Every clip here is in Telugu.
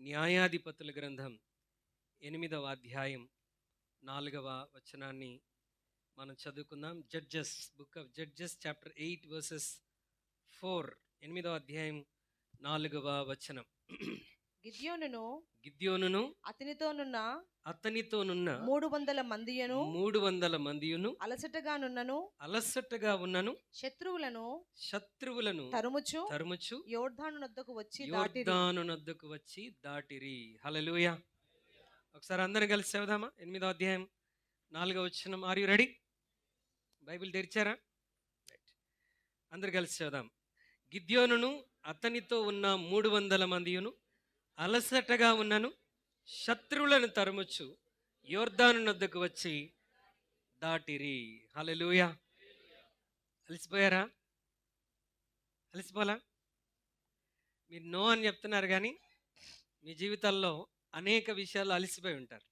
న్యాయాధిపతుల గ్రంథం 8వ అధ్యాయం 4వ వచనాన్ని మనం చదువుకుందాం. Book of judges chapter 8 versus 4. 8వ అధ్యాయం 4వ వచనం. గిద్యోనును అతనితోనున్న 300 మందియును అలసటగా ఉన్నను శత్రువులను తరుముచు యోర్దాను నద్దకు వచ్చి దాటిరి. హల్లెలూయా. ఒకసారి అందరం కలిసి చదువుదామా? 8వ అధ్యాయం 4వ వచనం. Are you ready? బైబిల్ తెరిచారా? అందరు కలిసి చదువుదాం. గిద్యోనును అతనితో ఉన్న 300 మందియును అలసటగా ఉన్నను శత్రువులను తరుముచు యోర్దాను నద్దకు వచ్చి దాటిరి. హల్లెలూయా. అలసిపోయారా? అలసిపోలా? మీరు నో అని చెప్తున్నారు, కానీ మీ జీవితాల్లో అనేక విషయాలు అలసిపోయి ఉంటారు.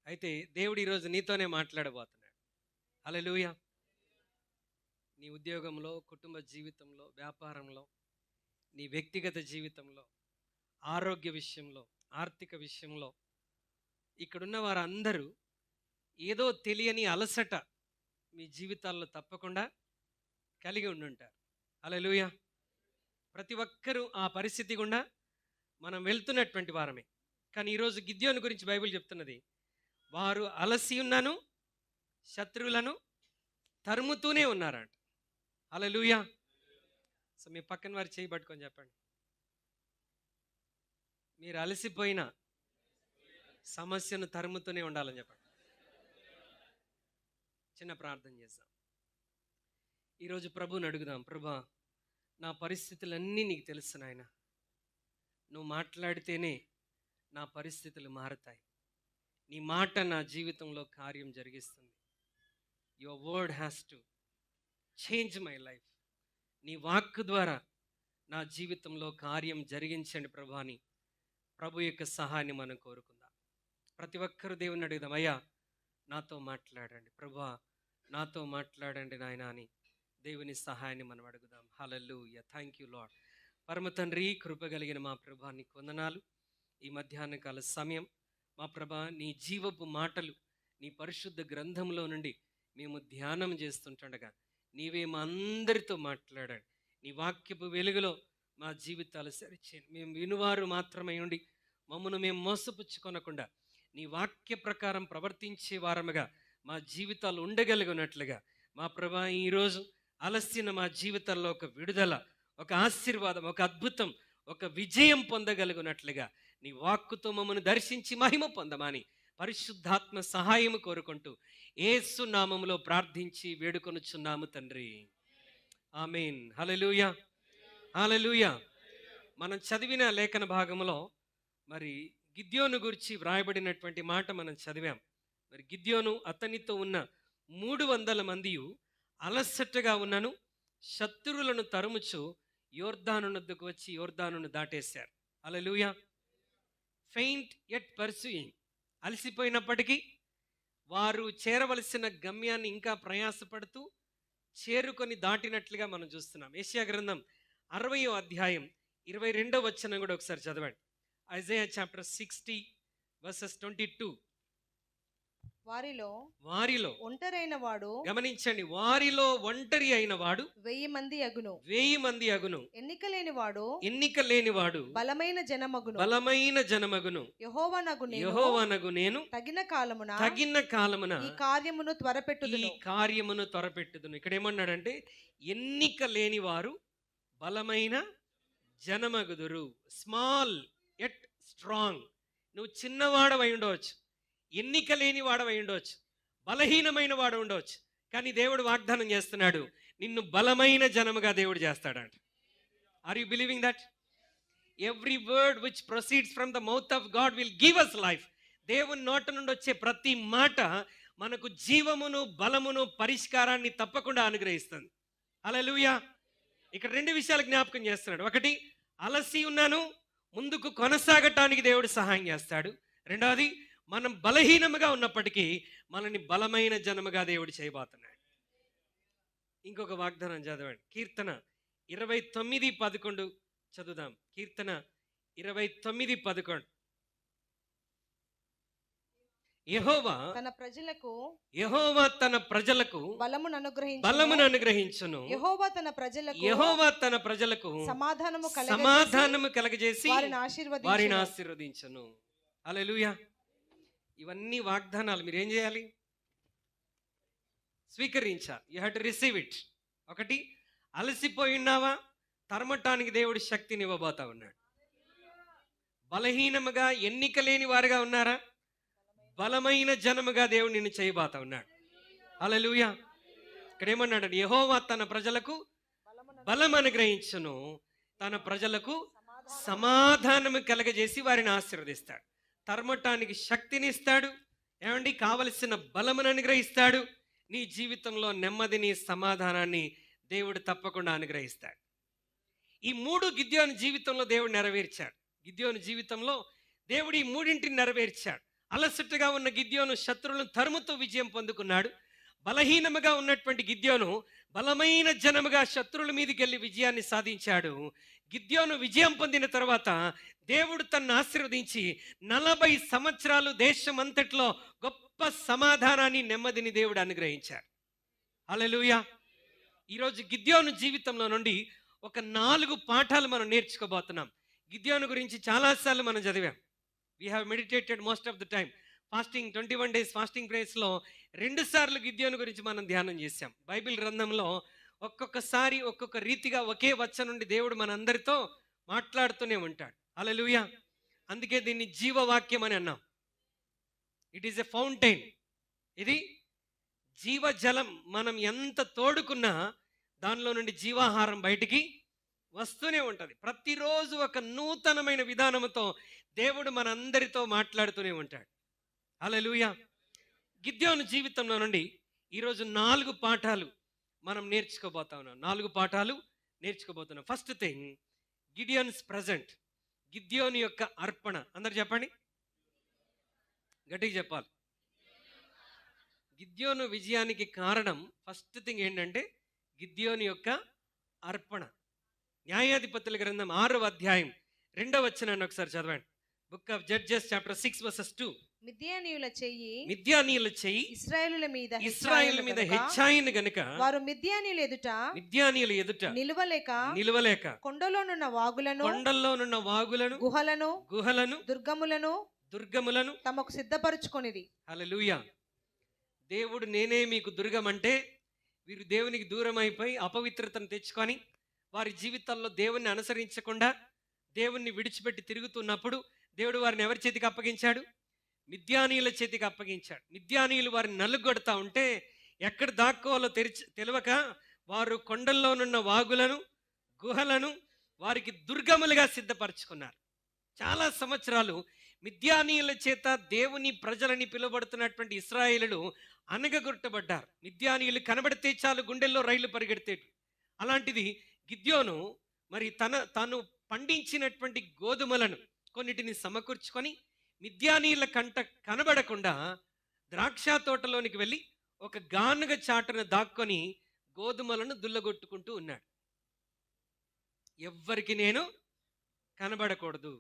అయితే దేవుడు ఈరోజు నీతోనే మాట్లాడబోతున్నాడు. హల్లెలూయా. నీ ఉద్యోగంలో, కుటుంబ జీవితంలో, వ్యాపారంలో, నీ వ్యక్తిగత జీవితంలో, ఆరోగ్య విషయంలో, ఆర్థిక విషయంలో ఇక్కడున్న వారందరూ ఏదో తెలియని అలసట మీ జీవితాల్లో తప్పకుండా కలిగి ఉండుంటారు. హల్లెలూయా. ప్రతి ఒక్కరూ ఆ పరిస్థితి గుండా మనం వెళ్తున్నటువంటి వారమే. కానీ ఈరోజు గిద్యోను గురించి బైబిల్ చెప్తున్నది, వారు అలసి ఉన్నాను శత్రువులను తరుముతూనే ఉన్నారంట. హల్లెలూయా. సో మీ పక్కన వారి చేయి పట్టుకొని చెప్పండి, మీరు అలసిపోయిన సమస్యను తరుముతూనే ఉండాలని చెప్పండి. చిన్న ప్రార్థన చేద్దాం. ఈరోజు ప్రభువుని అడుగుదాం. ప్రభా, నా పరిస్థితులన్నీ నీకు తెలుసు నాయన. నువ్వు మాట్లాడితేనే నా పరిస్థితులు మారతాయి. నీ మాట నా జీవితంలో కార్యం జరిగిస్తుంది. Your word has to change my life. నీ వాక్కు ద్వారా నా జీవితంలో కార్యం జరిగించండి ప్రభా అని ప్రభు యొక్క సహాయాన్ని మనం కోరుకుందాం. ప్రతి ఒక్కరూ దేవుని అడుగుదాం, అయ్యా నాతో మాట్లాడండి ప్రభా, నాతో మాట్లాడండి నాయన అని దేవుని సహాయాన్ని మనం అడుగుదాం. హల్లెలూయా. Thank you Lord. పరమ తండ్రి, కృప కలిగిన మా ప్రభా నీకు వందనాలు. ఈ మధ్యాహ్న కాల సమయం మా ప్రభా, నీ జీవపు మాటలు నీ పరిశుద్ధ గ్రంథంలో నుండి మేము ధ్యానం చేస్తుంటుండగా నీవే మా అందరితో మాట్లాడండి. నీ వాక్యపు వెలుగులో మా జీవితాలు సరిచేయండి. మేము వినువారు మాత్రమే ఉండి మమ్మను మేము మోసపుచ్చుకొనకుండా నీ వాక్య ప్రకారం ప్రవర్తించే వారముగా మా జీవితాలు ఉండగలిగినట్లుగా మా ప్రభా, ఈరోజు అలసిన మా జీవితాల్లో ఒక విడుదల, ఒక ఆశీర్వాదం, ఒక అద్భుతం, ఒక విజయం పొందగలిగినట్లుగా నీ వాక్కుతో మమ్మను దర్శించి మహిమ పొందమని పరిశుద్ధాత్మ సహాయము కోరుకుంటూ యేసు నామములో ప్రార్థించి వేడుకొనుచున్నాము తండ్రి. ఆమేన్. హల్లెలూయా. హల్లెలూయా. మనం చదివిన లేఖన భాగంలో మరి గిద్యోను గురించి వ్రాయబడినటువంటి మాట మనం చదివాం. మరి గిద్యోను అతనితో ఉన్న 300 మందియు అలసటగా ఉన్నను శత్రువులను తరుముచు యోర్దాను నద్దకు వచ్చి యోర్దానును దాటేశారు. హల్లెలూయా. Faint yet pursuing. అలసిపోయినప్పటికీ వారు చేరవలసిన గమ్యాన్ని ఇంకా ప్రయాసపడుతూ చేరుకొని దాటినట్లుగా మనం చూస్తున్నాం. యెషయా గ్రంథం 60వ అధ్యాయం 22వ వచనం కూడా ఒకసారి చదవండి. Isaiah chapter 60 versus 22. వారిలో ఒంటరైన వాడు, గమనించండి, వారిలో ఒంటరి అయిన వాడు 1000 మంది అగును. ఎన్నిక లేనివాడు బలమైన జనమగును. యెహోవానగు నేను తగిన కాలమున ఈ కార్యమును త్వరపెట్టుదును. ఇక్కడ ఏమన్నాడంటే, ఎన్నిక లేని వారు బలమైన జనమగుదురు. Small at strong. నువ్వు చిన్నవాడవై ఉండవచ్చు, ఎన్నిక లేని వాడవై ఉండవచ్చు, బలహీనమైన వాడు ఉండవచ్చు, కానీ దేవుడు వాగ్దానం చేస్తున్నాడు, నిన్ను బలమైన జనముగా దేవుడు చేస్తాడంట. Are you believing that? Every word which proceeds from the mouth of God will give us life. దేవుని నోట నుండి వచ్చే ప్రతి మాట మనకు జీవమును, బలమును, పరిష్కారాన్ని తప్పకుండా అనుగ్రహిస్తుంది. హల్లెలూయా. ఇక్కడ 2 విషయాలు జ్ఞాపకం చేస్తున్నాడు. ఒకటి, అలసి ఉన్నాను, ముందుకు కొనసాగటానికి దేవుడు సహాయం చేస్తాడు. రెండవది, మనం బలహీనముగా ఉన్నప్పటికీ మనల్ని బలమైన జనముగా దేవుడు చేయబోతున్నాడు. ఇంకొక వాగ్దానం చదవండి. కీర్తన 29:11 చదువుదాం. కీర్తన 29:11. యెహోవా తన ప్రజలకు బలమును అనుగ్రహించును. యెహోవా తన ప్రజలకు సమాధానము కలగజేసి వారిని ఆశీర్వదించును. హల్లెలూయా. ఇవన్నీ వాగ్దానాలు మీరేం చేయాలి? స్వీకరించాలి. You have to receive it. ఒకటి, అలసిపోయి ఉన్నావా? తరమటానికి దేవుడు శక్తిని ఇవ్వబోతా ఉన్నాడు. బలహీనముగా ఎన్నిక లేని వారుగా ఉన్నారా? బలమైన జనముగా దేవుడు నిన్ను చేయబోతా ఉన్నాడు. హల్లెలూయా. ఇక్కడ ఏమన్నాడు? యెహోవా తన ప్రజలకు బలం అనుగ్రహించును, తన ప్రజలకు సమాధానము కలగజేసి వారిని ఆశీర్వదిస్తాడు. తరమటానికి శక్తిని ఇస్తాడు. ఏమండి? కావలసిన బలమును అనుగ్రహిస్తాడు. నీ జీవితంలో నెమ్మదిని, సమాధానాన్ని దేవుడు తప్పకుండా అనుగ్రహిస్తాడు. ఈ 3 గిద్యోను జీవితంలో దేవుడు నెరవేర్చాడు. గిద్యోను జీవితంలో దేవుడు ఈ 3ంటిని నెరవేర్చాడు. అలసటగా ఉన్న గిద్యోను శత్రువులను తరుముతూ విజయం పొందుకున్నాడు. బలహీనముగా ఉన్నటువంటి గిద్యోను బలమైన జనముగా శత్రువుల మీదకి వెళ్ళి విజయాన్ని సాధించాడు. గిద్యోను విజయం పొందిన తర్వాత దేవుడు తనను ఆశీర్వదించి 40 సంవత్సరాలు దేశమంతట్లో గొప్ప సమాధానాన్ని, నెమ్మదిని దేవుడు అనుగ్రహించాడు. హల్లెలూయా. ఈరోజు గిద్యోను జీవితంలో నుండి ఒక 4 పాఠాలు మనం నేర్చుకోబోతున్నాం. గిద్యోను గురించి చాలాసార్లు మనం చదివాం. We have meditated most of the time. Fasting 21 days fasting ప్రేయర్స్లో 2 సార్లు గిద్యోను గురించి మనం ధ్యానం చేశాం. బైబిల్ గ్రంథంలో ఒక్కొక్కసారి ఒక్కొక్క రీతిగా ఒకే వచనం నుండి దేవుడు మనందరితో మాట్లాడుతూనే ఉంటాడు. హల్లెలూయా. అందుకే దీన్ని జీవవాక్యం అని అన్నాం. It is a fountain. ఇది జీవజలం. మనం ఎంత తోడుకున్నా దానిలో నుండి జీవాహారం బయటికి వస్తూనే ఉంటుంది. ప్రతిరోజు ఒక నూతనమైన విధానంతో దేవుడు మనందరితో మాట్లాడుతూనే ఉంటాడు. హల్లెలూయా. గిద్యోను జీవితంలో నుండి ఈరోజు 4 పాఠాలు మనం నేర్చుకోబోతా ఉన్నాం. 4 పాఠాలు నేర్చుకోబోతున్నాం. First thing, Gideon's present. గిద్యోను యొక్క అర్పణ. అందరు చెప్పండి, గట్టిగా చెప్పాలి. గిద్యోను విజయానికి కారణం ఫస్ట్ థింగ్ ఏంటంటే గిద్యోను యొక్క అర్పణ. న్యాయాధిపతుల గ్రంథం 6వ అధ్యాయం 2వ వచనాన్ని ఒకసారి చదవండి. Book of judges chapter 6:2. మిద్యానీయుల చెయ్యి ఇశ్రాయేలుల మీద హెచ్చాయిన గనుక వారు మిద్యానీయుల ఎదుట నిలవలేక కొండలోనున్న వాగులను గుహలను దుర్గములను తమకు సిద్ధపరచుకొనిది. హల్లెలూయా. దేవుడు నేనే మీకు దుర్గం అంటే వీరు దేవునికి దూరం అయిపోయి అపవిత్రతను తెచ్చుకొని వారి జీవితాల్లో దేవుణ్ణి అనుసరించకుండా దేవుణ్ణి విడిచిపెట్టి తిరుగుతున్నప్పుడు దేవుడు వారిని ఎవరి చేతికి అప్పగించాడు? మిద్యానీయుల చేతికి అప్పగించాడు. మిద్యానీయులు వారిని నలుగొడతా ఉంటే ఎక్కడ దాక్కోవాలో తెలియక వారు కొండల్లోనున్న వాగులను గుహలను వారికి దుర్గములుగా సిద్ధపరచుకున్నారు. చాలా సంవత్సరాలు మిద్యానీయుల చేత దేవుని ప్రజలని పిలువబడుతున్నటువంటి ఇశ్రాయేలులు అనగగొట్టబడ్డారు. మిద్యానీయులు కనబడితే చాలు గుండెల్లో రైళ్లు పరిగెడితేవి. అలాంటిది గిద్యోను మరి తను పండించినటువంటి గోధుమలను కొన్నిటిని సమకూర్చుకొని మిద్యానీయుల కంట కనబడకుండా ద్రాక్ష తోటలోనికి వెళ్ళి ఒక గానుగ చాటున దాక్కొని గోధుమలను దుల్లగొట్టుకుంటూ ఉన్నాడు. ఎవ్వరికి నేను కనబడకూడదు,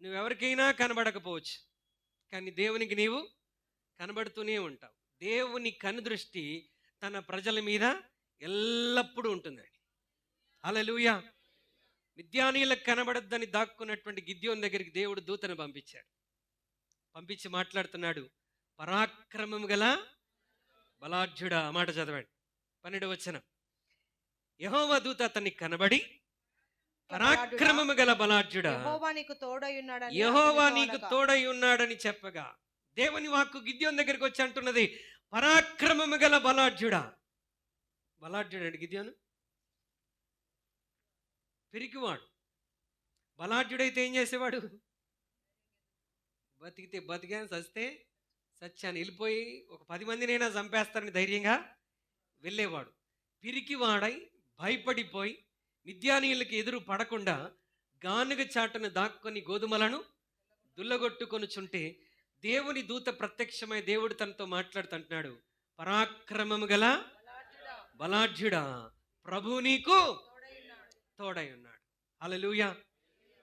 నువ్వెవరికైనా కనబడకపోవచ్చు, కానీ దేవునికి నీవు కనబడుతూనే ఉంటావు. దేవుని కనుదృష్టి తన ప్రజల మీద ఎల్లప్పుడూ ఉంటుందండి. హల్లెలూయా. మిద్యానీయులకు కనబడద్దని దాక్కున్నటువంటి గిద్యోను దగ్గరికి దేవుడు దూతను పంపించి మాట్లాడుతున్నాడు. పరాక్రమము గల బలాఢ్యుడా. ఆ మాట చదవండి. 12వ వచనం. యెహోవా దూత అతనికి కనబడి, పరాక్రమము గల బలాఢ్యుడా, యెహోవా నీకు తోడై ఉన్నాడని చెప్పగా దేవుని వాక్కు గిద్యోను దగ్గరికి వచ్చి అంటున్నది, పరాక్రమము గల బలాఢ్యుడా. బలాఢ్యుడు గిద్యోను పిరికివాడు. బలాఢ్యుడైతే ఏం చేసేవాడు? బతికితే బతికాను, చస్తే సత్యాన్ని, వెళ్ళిపోయి ఒక 10 మందినైనా చంపేస్తారని ధైర్యంగా వెళ్ళేవాడు. పిరికివాడై భయపడిపోయి మిద్యానీయులకి ఎదురు పడకుండా గానుగ చాటును దాక్కొని గోధుమలను దుల్లగొట్టుకొనుచుంటే దేవుని దూత ప్రత్యక్షమై దేవుడు తనతో మాట్లాడుతుంటున్నాడు, పరాక్రమము గల బలాఢ్యుడా, ప్రభు నీకు తోడై ఉన్నాడు. హల్లెలూయా.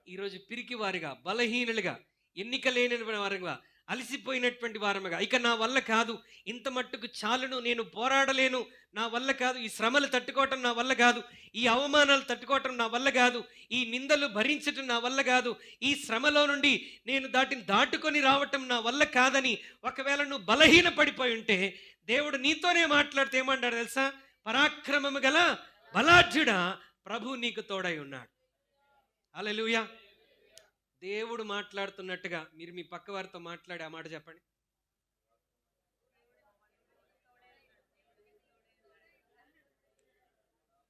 ఈరోజు పిరికి వారిగా, బలహీనులుగా, ఎన్నిక లేని వారుగా, అలసిపోయినటువంటి వారముగా, ఇక నా వల్ల కాదు, ఇంత మట్టుకు చాలును, నేను పోరాడలేను, నా వల్ల కాదు, ఈ శ్రమలు తట్టుకోవటం నా వల్ల కాదు, ఈ అవమానాలు తట్టుకోవటం నా వల్ల కాదు, ఈ నిందలు భరించటం నా వల్ల కాదు, ఈ శ్రమలో నుండి నేను దాటుకొని రావటం నా వల్ల కాదని ఒకవేళ నువ్వు బలహీన పడిపోయి ఉంటే దేవుడు నీతోనే మాట్లాడితే ఏమంటాడు తెలుసా? పరాక్రమము గల బలాఢ్యుడా, ప్రభు నీకు తోడై ఉన్నాడు. హల్లెలూయా. దేవుడు మాట్లాడుతున్నట్టుగా మీరు మీ పక్క వారితో మాట్లాడి ఆ మాట చెప్పండి.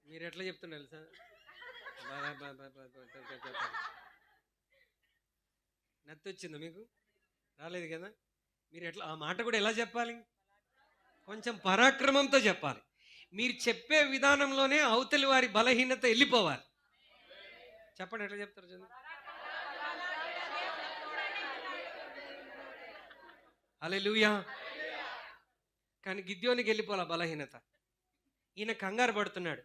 మీరు ఎట్లా చెప్తున్నారు సార్? నత్తి వచ్చిందా మీకు? రాలేదు కదా. మీరు ఎట్లా ఆ మాట కూడా ఎలా చెప్పాలి? కొంచెం పరాక్రమంతో చెప్పాలి. మీరు చెప్పే విధానంలోనే అవతలి వారి బలహీనత వెళ్ళిపోవాలి. చెప్పండి, ఎట్లా చెప్తారు చూడండి. హల్లెలూయా. కానీ గిద్యోనికి వెళ్ళిపోవాల బలహీనత. ఈయన కంగారు పడుతున్నాడు.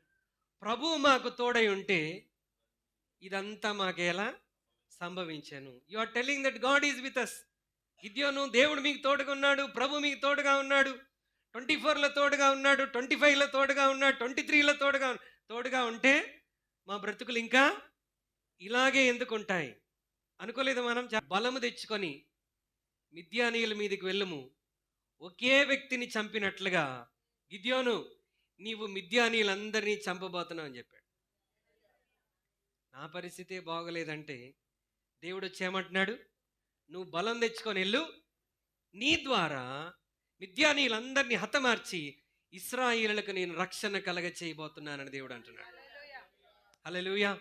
ప్రభువు మాకు తోడై ఉంటే ఇదంతా మాకేలా సంభవించాను. You are telling that God is with us. గిద్యోను, దేవుడు మీకు తోడుగా ఉన్నాడు, ప్రభు మీకు తోడుగా ఉన్నాడు, 24లో తోడుగా ఉన్నాడు, 25లో తోడుగా ఉన్నాడు, 23లో తోడుగా ఉంటే మా బ్రతుకులు ఇంకా ఇలాగే ఎందుకు ఉంటాయి అనుకోలేదు మనం. బలము తెచ్చుకొని మిద్యానీయుల మీదకి వెళ్ళము, ఒకే వ్యక్తిని చంపినట్లుగా గిద్యోను నీవు మిద్యానీయులందరినీ చంపబోతున్నావు అని చెప్పాడు. నా పరిస్థితే బాగోలేదంటే దేవుడు వచ్చేమంటున్నాడు, నువ్వు బలం తెచ్చుకొని వెళ్ళు, నీ ద్వారా మిద్యానీయులందరినీ హతమార్చి ఇశ్రాయేలులకు నేను రక్షణ కలగ చేయబోతున్నానని దేవుడు అంటున్నాడు. Hallelujah.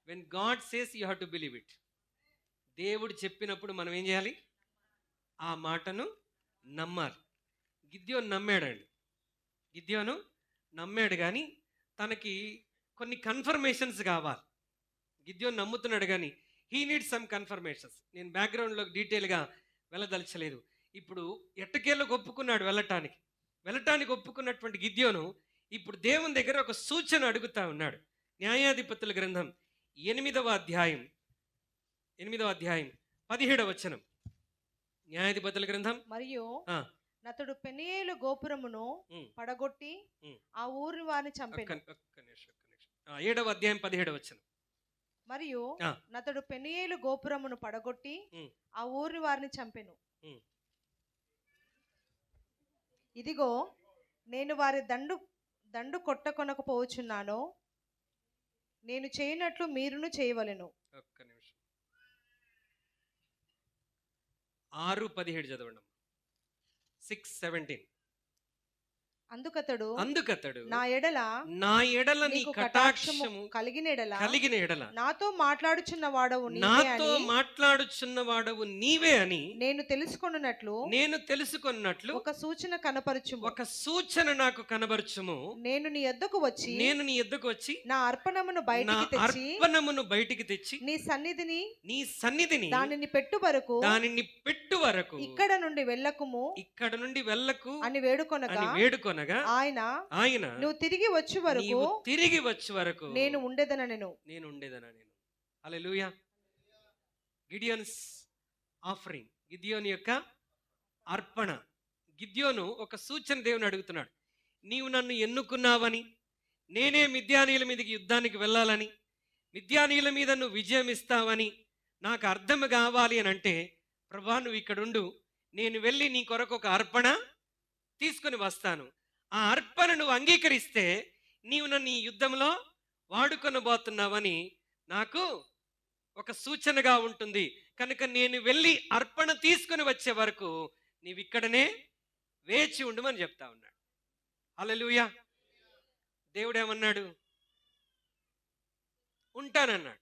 When God says you have to believe it. దేవుడు చెప్పినప్పుడు మనం ఏం చేయాలి? ఆ మాటను నమ్మాలి. గిద్యోను నమ్మాడండి. గిద్యోను నమ్మాడు, కానీ తనకి కొన్ని కన్ఫర్మేషన్స్ కావాలి. గిద్యోను నమ్ముతున్నాడు కానీ హీ నీడ్స్ సమ్ కన్ఫర్మేషన్స్. నేను బ్యాక్గ్రౌండ్లో డీటెయిల్గా వెళ్ళదలచలేదు. ఇప్పుడు ఎట్టకేళ్ళకు ఒప్పుకున్నాడు వెళ్ళటానికి ఒప్పుకున్నటువంటి గిద్యోను ఇప్పుడు దేవుని దగ్గర ఒక సూచన అడుగుతా ఉన్నాడు. న్యాయాధిపతుల గ్రంథం 8వ అధ్యాయం 17వ వచనం. న్యాయాధిపతుల గ్రంథం. మరియు నతడు పెనియేలు గోపురమును పడగొట్టి ఆ ఊరి వారిని చంపెను. 7వ అధ్యాయం 17వ వచనం. మరియు నతడు పెనియేలు గోపురమును పడగొట్టి ఆ ఊరి వారిని చంపెను. ఇదిగో నేను వారి దండు కొట్టకొనకపోవచ్చున్నాను, నేను చేయనట్లు మీరును చేయవలెను. ఒక్క నిమిషం. 6:17 చదవండి. 6:17. అందుకతడు నా ఎడల నీ కటాక్షము కలిగిన ఎడల నాతో మాట్లాడుచున్నవాడవు నీవే అని నేను తెలుసుకొనున్నట్లు ఒక సూచన కనపరచుము. ఒక సూచన నాకు కనబరచుము. నేను నీ యొద్దకు వచ్చి నా అర్పణమును బయటికి తెచ్చి నీ సన్నిధిని దానిని పెట్టు వరకు ఇక్కడ నుండి వెళ్ళకు అని వేడుకొనగా ఆయన నువ్వు తిరిగి వచ్చే వరకు నేను ఉండేదనను. హల్లెలూయా. గిడియోన్స్ ఆఫరింగ్, గిద్యోను యొక్క అర్పణ. గిద్యోను ఒక సూచన దేవుని అడుగుతున్నాడు. నీవు నన్ను ఎన్నుకున్నావని, నేనే మిద్యానీయుల మీదకి యుద్ధానికి వెళ్ళాలని, మిద్యానీయుల మీద నువ్వు విజయం ఇస్తావని నాకు అర్థం కావాలి అని అంటే, ప్రభా నువ్వు ఇక్కడుండు, నేను వెళ్ళి నీ కొరకు ఒక అర్పణ తీసుకొని వస్తాను. ఆ అర్పణ నువ్వు అంగీకరిస్తే నీవు నన్ను ఈ యుద్ధంలో వాడుకొనబోతున్నావని నాకు ఒక సూచనగా ఉంటుంది. కనుక నేను వెళ్ళి అర్పణ తీసుకొని వచ్చే వరకు నీవు ఇక్కడనే వేచి ఉండమని చెప్తా ఉన్నాడు. హల్లెలూయా. దేవుడు ఏమన్నాడు? ఉంటానన్నాడు.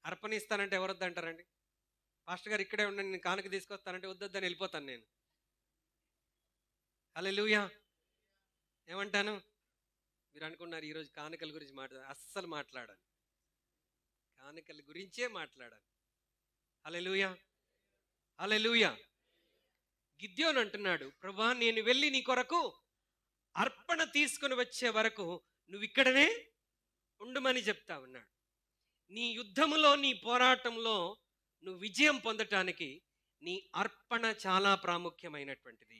అర్పణ ఇస్తానంటే ఎవరొద్దంటారండి? పాస్టర్ గారు ఇక్కడే ఉండండి, నేను కానుక తీసుకొస్తానంటే వద్దని వెళ్ళిపోతాను నేను. హల్లెలూయా. ఏమంటాను? మీరు అనుకున్నారు ఈరోజు కానుకల గురించి అస్సలు మాట్లాడాలి. కానుకల గురించే మాట్లాడాలి. హల్లెలూయా. హల్లెలూయా. గిద్యోను అంటున్నాడు, ప్రభా నేను వెళ్ళి నీ కొరకు అర్పణ తీసుకుని వచ్చే వరకు నువ్వు ఇక్కడనే ఉండమని చెప్తా ఉన్నాడు. నీ యుద్ధములో, నీ పోరాటంలో నువ్వు విజయం పొందటానికి నీ అర్పణ చాలా ప్రాముఖ్యమైనటువంటిది.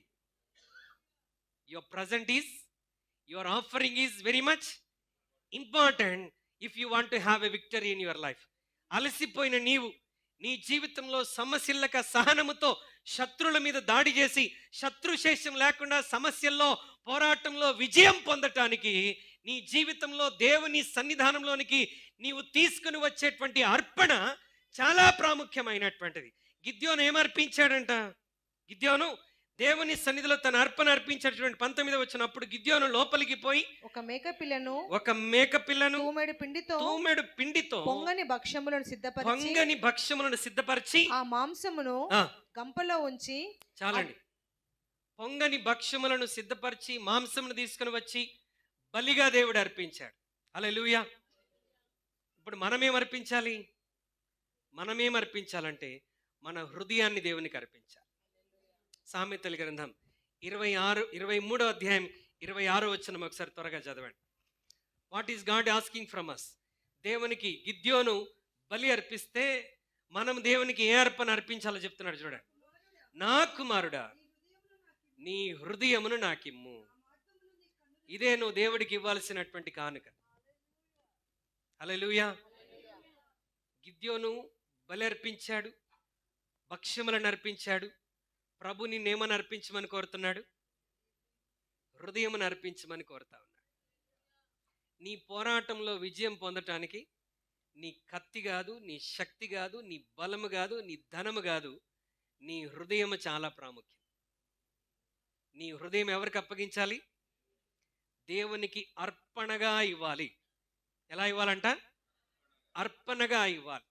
Your present is, your offering is very much important if you want to have a victory in your life. అలసిపోయిన నీవు నీ జీవితంలో సమస్యలక సహనముతో శత్రువుల మీద దాడి చేసి శత్రుశేషం లేకుండా సమస్యల్లో పోరాటంలో విజయం పొందటానికి నీ జీవితంలో దేవుని సన్నిధానంలోనికి నీవు తీసుకుని వచ్చేటువంటి అర్పణ చాలా ప్రాముఖ్యమైనటువంటిది. గిద్యోను ఏమర్పించాడంట? గిద్యోను దేవుని సన్నిధిలో తన అర్పణ అర్పించేటువంటి 19వ వచనం, అప్పుడు గిద్యోను లోపలికి పోయి ఒక మేకపిల్లను తూమెడు పిండితో పొంగని భక్ష్యములను సిద్ధపరిచి ఆ మాంసమును గంపలో ఉంచి, చాలండి, పొంగని భక్ష్యములను సిద్ధపరిచి మాంసమును తీసుకుని వచ్చి బలిగా దేవుడు అర్పించాడు. హల్లెలూయా. ఇప్పుడు మనమేం అర్పించాలంటే మన హృదయాన్ని దేవునికి అర్పించాలి. సామెతల గ్రంథం 23వ అధ్యాయం 26వ వచనం ఒకసారి త్వరగా చదవండి. What is God asking from us? దేవునికి గిద్యోను బలి అర్పిస్తే మనం దేవునికి ఏ అర్పణ అర్పించాలో చెప్తున్నాడు చూడండి. నా కుమారుడా, నీ హృదయమును నాకిమ్ము. ఇదే నువ్వు దేవుడికి ఇవ్వాల్సినటువంటి కానుక. హల్లెలూయా. గిద్యోను బలి అర్పించాడు, భక్ష్యములను అర్పించాడు. ప్రభు నిన్నేమని అర్పించమని కోరుతున్నాడు? హృదయమును అర్పించమని కోరుతా ఉన్నాడు. నీ పోరాటంలో విజయం పొందటానికి నీ కత్తి కాదు, నీ శక్తి కాదు, నీ బలము కాదు, నీ ధనము కాదు, నీ హృదయము చాలా ప్రాముఖ్యం. నీ హృదయం ఎవరికి అప్పగించాలి? దేవునికి అర్పణగా ఇవ్వాలి. ఎలా ఇవ్వాలంట? అర్పణగా ఇవ్వాలి.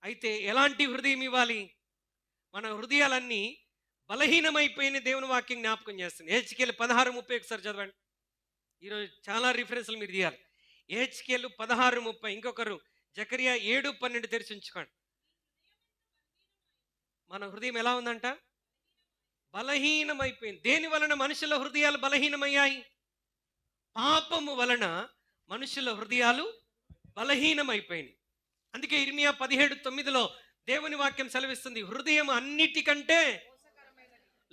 అయితే ఎలాంటి హృదయం ఇవ్వాలి? మన హృదయాలన్నీ బలహీనమైపోయిన దేవుని వాక్యం జ్ఞాపకం చేస్తుంది. హెచ్కేలు 16:30 ఒకసారి చదవండి. ఈరోజు చాలా రిఫరెన్స్లు మీరు తీయాలి. హెచ్కేలు 16:30. ఇంకొకరు జకరియా 7:12 తెరిచి ఉంచుకోండి. మన హృదయం ఎలా ఉందంట? బలహీనమైపోయింది. దేని వలన మనుషుల హృదయాలు బలహీనమయ్యాయి? పాపము వలన మనుషుల హృదయాలు బలహీనమైపోయినాయి. అందుకే ఇర్మియా 17:9లో దేవుని వాక్యం సెలవిస్తుంది, హృదయం అన్నిటికంటే,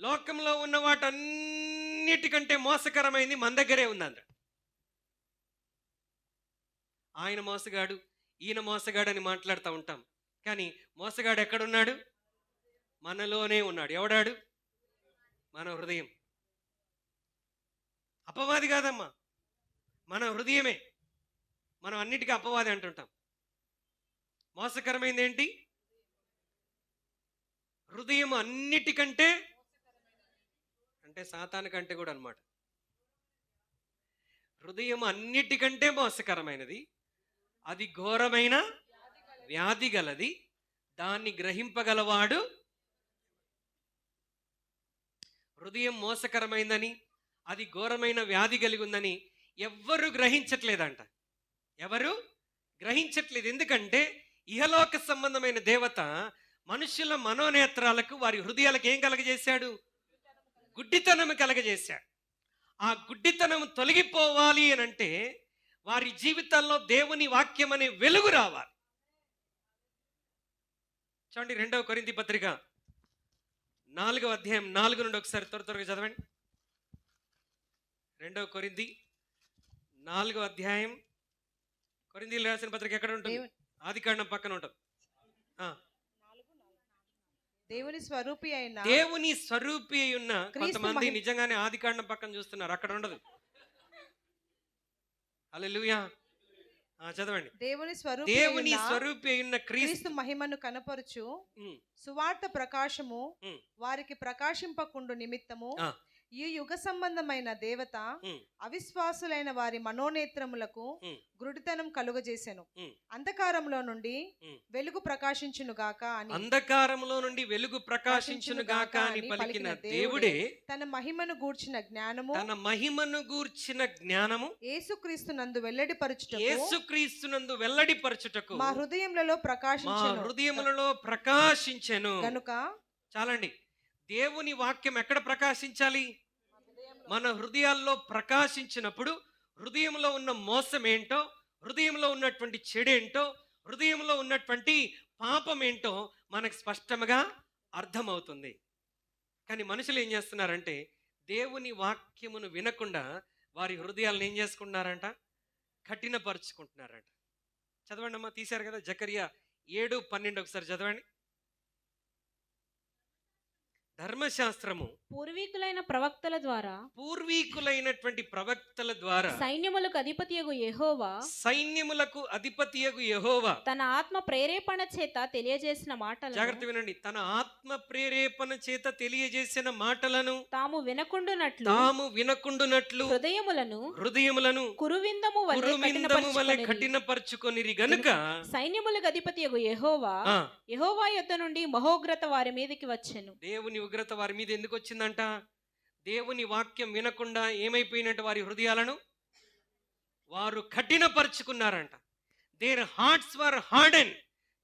లోకంలో ఉన్న వాటన్నిటికంటే మోసకరమైంది మన దగ్గరే ఉందంట. ఆయన మోసగాడు, ఈయన మోసగాడు అని మాట్లాడుతూ ఉంటాం. కానీ మోసగాడు ఎక్కడున్నాడు? మనలోనే ఉన్నాడు. ఎవడాడు? మన హృదయం. అపవాది కాదమ్మా, మన హృదయమే. మనం అన్నిటికీ అపవాది అంటుంటాం. మోసకరమైంది ఏంటి? హృదయం అన్నిటికంటే, అంటే సాతాను కంటే కూడా అన్నమాట. హృదయం అన్నిటికంటే మోసకరమైనది, అది ఘోరమైన వ్యాధి గలది, దాన్ని గ్రహింపగలవాడు. హృదయం మోసకరమైందని, అది ఘోరమైన వ్యాధి కలిగి ఉందని ఎవ్వరు గ్రహించట్లేదంట. ఎవరు గ్రహించట్లేదు. ఎందుకంటే ఇహలోక సంబంధమైన దేవత మనుషుల మనోనేత్రాలకు, వారి హృదయాలకు ఏం కలగజేశాడు? గుడ్డితనం కలగజేశాడు. ఆ గుడ్డితనం తొలగిపోవాలి అని అంటే వారి జీవితాల్లో దేవుని వాక్యం అనే వెలుగు రావాలి. చూడండి, 2వ కొరింథీ పత్రిక 4వ అధ్యాయం 4 నుండి ఒకసారి త్వరగా చదవండి. 2వ కొరింథీ 4వ అధ్యాయం. కొరింథీయులకు రాసిన పత్రిక ఎక్కడ ఉంటుంది? ఆదికాండం పక్కన ఉంటుంది. దేవుని స్వరూపి అయిన కొంతమంది నిజంగానే ఆదికాండం పక్కన చూస్తున్నారు, అక్కడ ఉండదు. హల్లెలూయా. చదవండి. దేవుని స్వరూపి అయిన క్రీస్తు మహిమను కనపరుచు సువార్త ప్రకాశము వారికి ప్రకాశింపకుండు నిమిత్తము ఈ యుగ సంబంధమైన దేవత అవిశ్వాసులైన వారి మనోనేత్రములకు గురుడితనం కలుగజేసెను. అంధకారంలో నుండి వెలుగు ప్రకాశించును గాక అని, అంధకారంలో నుండి వెలుగు ప్రకాశించును గాక అని పలికిన దేవుడే తన మహిమను గూర్చిన జ్ఞానము యేసుక్రీస్తునందు వెల్లడిపరచుటకు మా హృదయములలో ప్రకాశించెను కనుక. చాలండి. దేవుని వాక్యం ఎక్కడ ప్రకాశించాలి? మన హృదయాల్లో ప్రకాశించినప్పుడు హృదయంలో ఉన్న మోసం ఏంటో, హృదయంలో ఉన్నటువంటి చెడేంటో, హృదయంలో ఉన్నటువంటి పాపం ఏంటో మనకు స్పష్టంగా అర్థమవుతుంది. కానీ మనుషులు ఏం చేస్తున్నారంటే దేవుని వాక్యమును వినకుండా వారి హృదయాలను ఏం చేసుకుంటున్నారంట? కఠినపరుచుకుంటున్నారంట. చదవండి అమ్మా, తీశారు కదా, జకరియా 7:12 ఒకసారి చదవండి. ధర్మశాస్త్రము పూర్వీకులైనటువంటి ప్రవక్తల ద్వారా సైన్యములకు అధిపతియగు యెహోవా తన ఆత్మ ప్రేరేపణ చేత తెలియజేసిన మాటలను, జాగ్రత్త వినండి, తన ఆత్మ ప్రేరేపణ చేత తెలియజేసిన మాటలను తాము వినకుండునట్లు హృదయములను కురువిందము వలె కఠినపరుచుకొనిరి గనుక సైన్యములకు అధిపతియగు యెహోవా యొద్ద నుండి మహోగ్రత వారి మీదకి వచ్చెను. దేవుని ఉగ్రత వారి మీద ఎందుకు వచ్చిందంట? దేవుని వాక్యం వినకుండా ఏమైపోయినట్టు వారి హృదయాలను వారు కఠినపరుచుకున్నారంట. Their hearts were harden.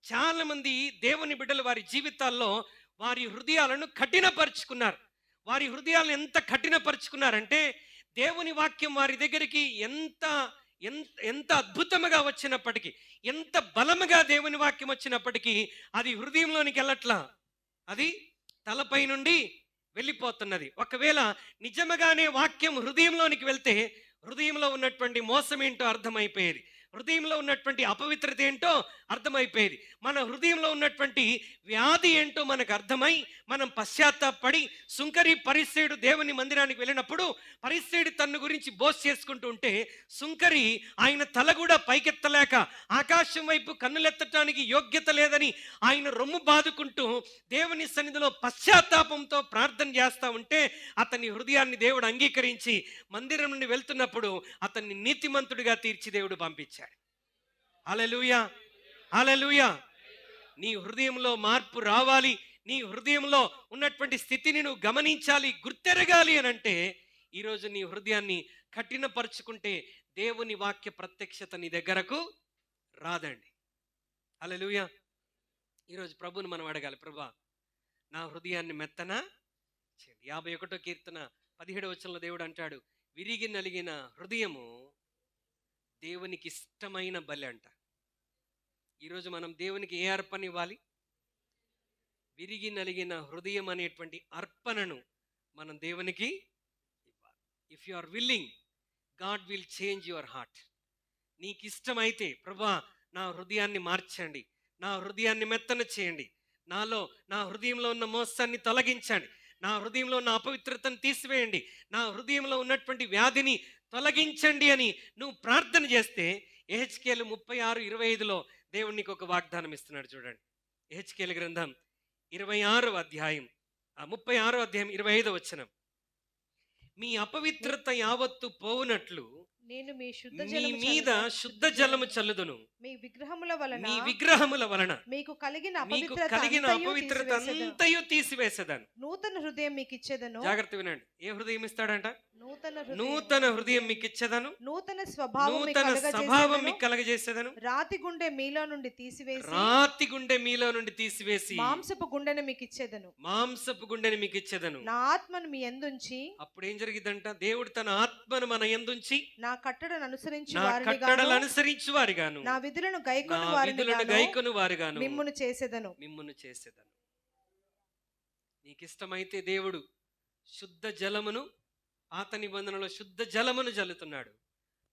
చాలా మంది దేవుని బిడ్డలు వారి జీవితాల్లో వారి హృదయాలను కఠినపరుచుకున్నారు. వారి హృదయాలను ఎంత కఠినపరుచుకున్నారంటే దేవుని వాక్యం వారి దగ్గరికి ఎంత ఎంత అద్భుతముగా వచ్చినప్పటికీ, ఎంత బలముగా దేవుని వాక్యం వచ్చినప్పటికీ అది హృదయంలోనికి వెళ్ళట్లా, అది తలపై నుండి వెళ్ళిపోతున్నది. ఒకవేళ నిజముగానే వాక్యం హృదయంలోనికి వెళ్తే హృదయంలో ఉన్నటువంటి మోసం ఏంటో అర్థమైపోయేది, హృదయంలో ఉన్నటువంటి అపవిత్రత ఏంటో అర్థమైపోయేది, మన హృదయంలో ఉన్నటువంటి వ్యాధి ఏంటో మనకు అర్థమై మనం పశ్చాత్తాపడి. సుంకరి పరిసేయుడు దేవుని మందిరానికి వెళ్ళినప్పుడు పరిసేయుడు తన గురించి బోస్ చేసుకుంటూ ఉంటే సుంకరి ఆయన తల కూడా పైకెత్తలేక ఆకాశం వైపు కన్నులెత్తటానికి యోగ్యత లేదని ఆయన రొమ్ము బాదుకుంటూ దేవుని సన్నిధిలో పశ్చాత్తాపంతో ప్రార్థన చేస్తూ ఉంటే అతని హృదయాన్ని దేవుడు అంగీకరించి మందిరం నుండి వెళ్తున్నప్పుడు అతన్ని నీతిమంతుడిగా తీర్చి దేవుడు పంపించాడు. హల్లెలూయా, హల్లెలూయా. నీ హృదయంలో మార్పు రావాలి, నీ హృదయంలో ఉన్నటువంటి స్థితిని నువ్వు గమనించాలి, గుర్తెరగాలి అని అంటే ఈరోజు నీ హృదయాన్ని కఠినపరుచుకుంటే దేవుని వాక్య ప్రత్యక్షత నీ దగ్గరకు రాదండి. హల్లెలూయా. ఈరోజు ప్రభుని మనం అడగాలి, ప్రభా నా హృదయాన్ని మెత్తన చేయండి. 51వ కీర్తన 17వ వచనంలో దేవుడు అంటాడు, విరిగి నలిగిన హృదయము దేవునికి ఇష్టమైన బలి అంట. ఈరోజు మనం దేవునికి ఏ అర్పణ ఇవ్వాలి? విరిగి నలిగిన హృదయం అనేటువంటి అర్పణను మనం దేవునికి ఇవ్వాలి. If you are willing, God will change your heart. నీకు ఇష్టమైతే ప్రభువా నా హృదయాన్ని మార్చండి, నా హృదయాన్ని మెత్తన చేయండి, నా హృదయంలో ఉన్న మోసాన్ని తొలగించండి, నా హృదయంలో ఉన్న అపవిత్రతను తీసివేయండి, నా హృదయంలో ఉన్నటువంటి వ్యాధిని తొలగించండి అని నువ్వు ప్రార్థన చేస్తే యెహెజ్కేలు 36:25లో దేవుడు నీకు ఒక వాగ్దానం ఇస్తున్నాడు. చూడండి, యెహెజ్కేలు గ్రంథం 26వ అధ్యాయం 36వ అధ్యాయం 25వ వచనం. మీ అపవిత్రత యావత్తు పోవునట్లు నేను మీ మీద శుద్ధ జలము చల్లుదును, మీ విగ్రహముల వలన మీకు కలిగిన అపవిత్రత అంతయు తీసివేసేదాను. నూతన హృదయం మీకు ఇచ్చేదను. జాగ్రత్త వినండి, ఏ హృదయం ఇస్తాడంట? నూతన హృదయం మీకు ఇచ్చేదను, నూతన స్వభావం మీకు కలగజేసేదను. రాతి గుండె మీలో నుండి తీసివేసి మాంసపు గుండెను మీకు ఇచ్చేదను. నా ఆత్మను మీ యందుంచి. అప్పుడు ఏం జరిగిద్దంట? దేవుడు తన ఆత్మను మన యందుంచి నా కట్టడలను అనుసరించి వారిగాను నా విధులను గైకొను వారిగాను మిమ్మును చేసేదను. నీకు ఇష్టమైతే దేవుడు శుద్ధ జలమును, పాత నిబంధనలో శుద్ధ జలమును జల్లుతున్నాడు.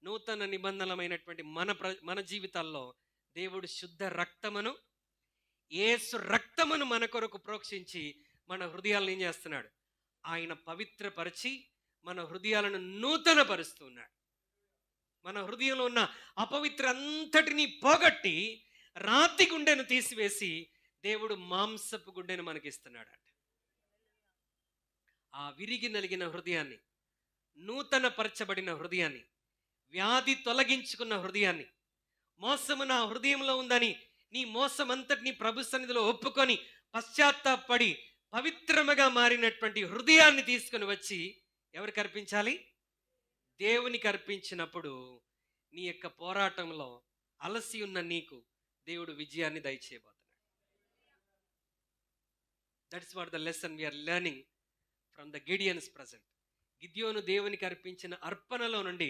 నూతన నిబంధనమైనటువంటి మన జీవితాల్లో దేవుడు శుద్ధ రక్తమును, యేసు రక్తమును మన కొరకు ప్రోక్షించి మన హృదయాలను ఏం చేస్తున్నాడు? ఆయన పవిత్రపరిచి మన హృదయాలను నూతన పరుస్తున్నాడు. మన హృదయంలో ఉన్న అపవిత్ర అంతటిని పోగొట్టి రాతి గుండెను తీసివేసి దేవుడు మాంసపు గుండెను మనకిస్తున్నాడు. ఆ విరిగి నలిగిన హృదయాన్ని, నూతన పరచబడిన హృదయాన్ని, వ్యాధి తొలగించుకున్న హృదయాన్ని, మోసము నా హృదయంలో ఉందని నీ మోసం అంతటిని ప్రభు సన్నిధిలో ఒప్పుకొని పశ్చాత్తాపడి పవిత్రముగా మారినటువంటి హృదయాన్ని తీసుకుని వచ్చి ఎవరికి అర్పించాలి? దేవునికి అర్పించినప్పుడు నీ యొక్క పోరాటంలో అలసి ఉన్న నీకు దేవుడు విజయాన్ని దయచేయబోతున్నాడు. That's what the lesson we are learning from the Gideon's present. గిద్యోను దేవునికి అర్పించిన అర్పణలో నుండి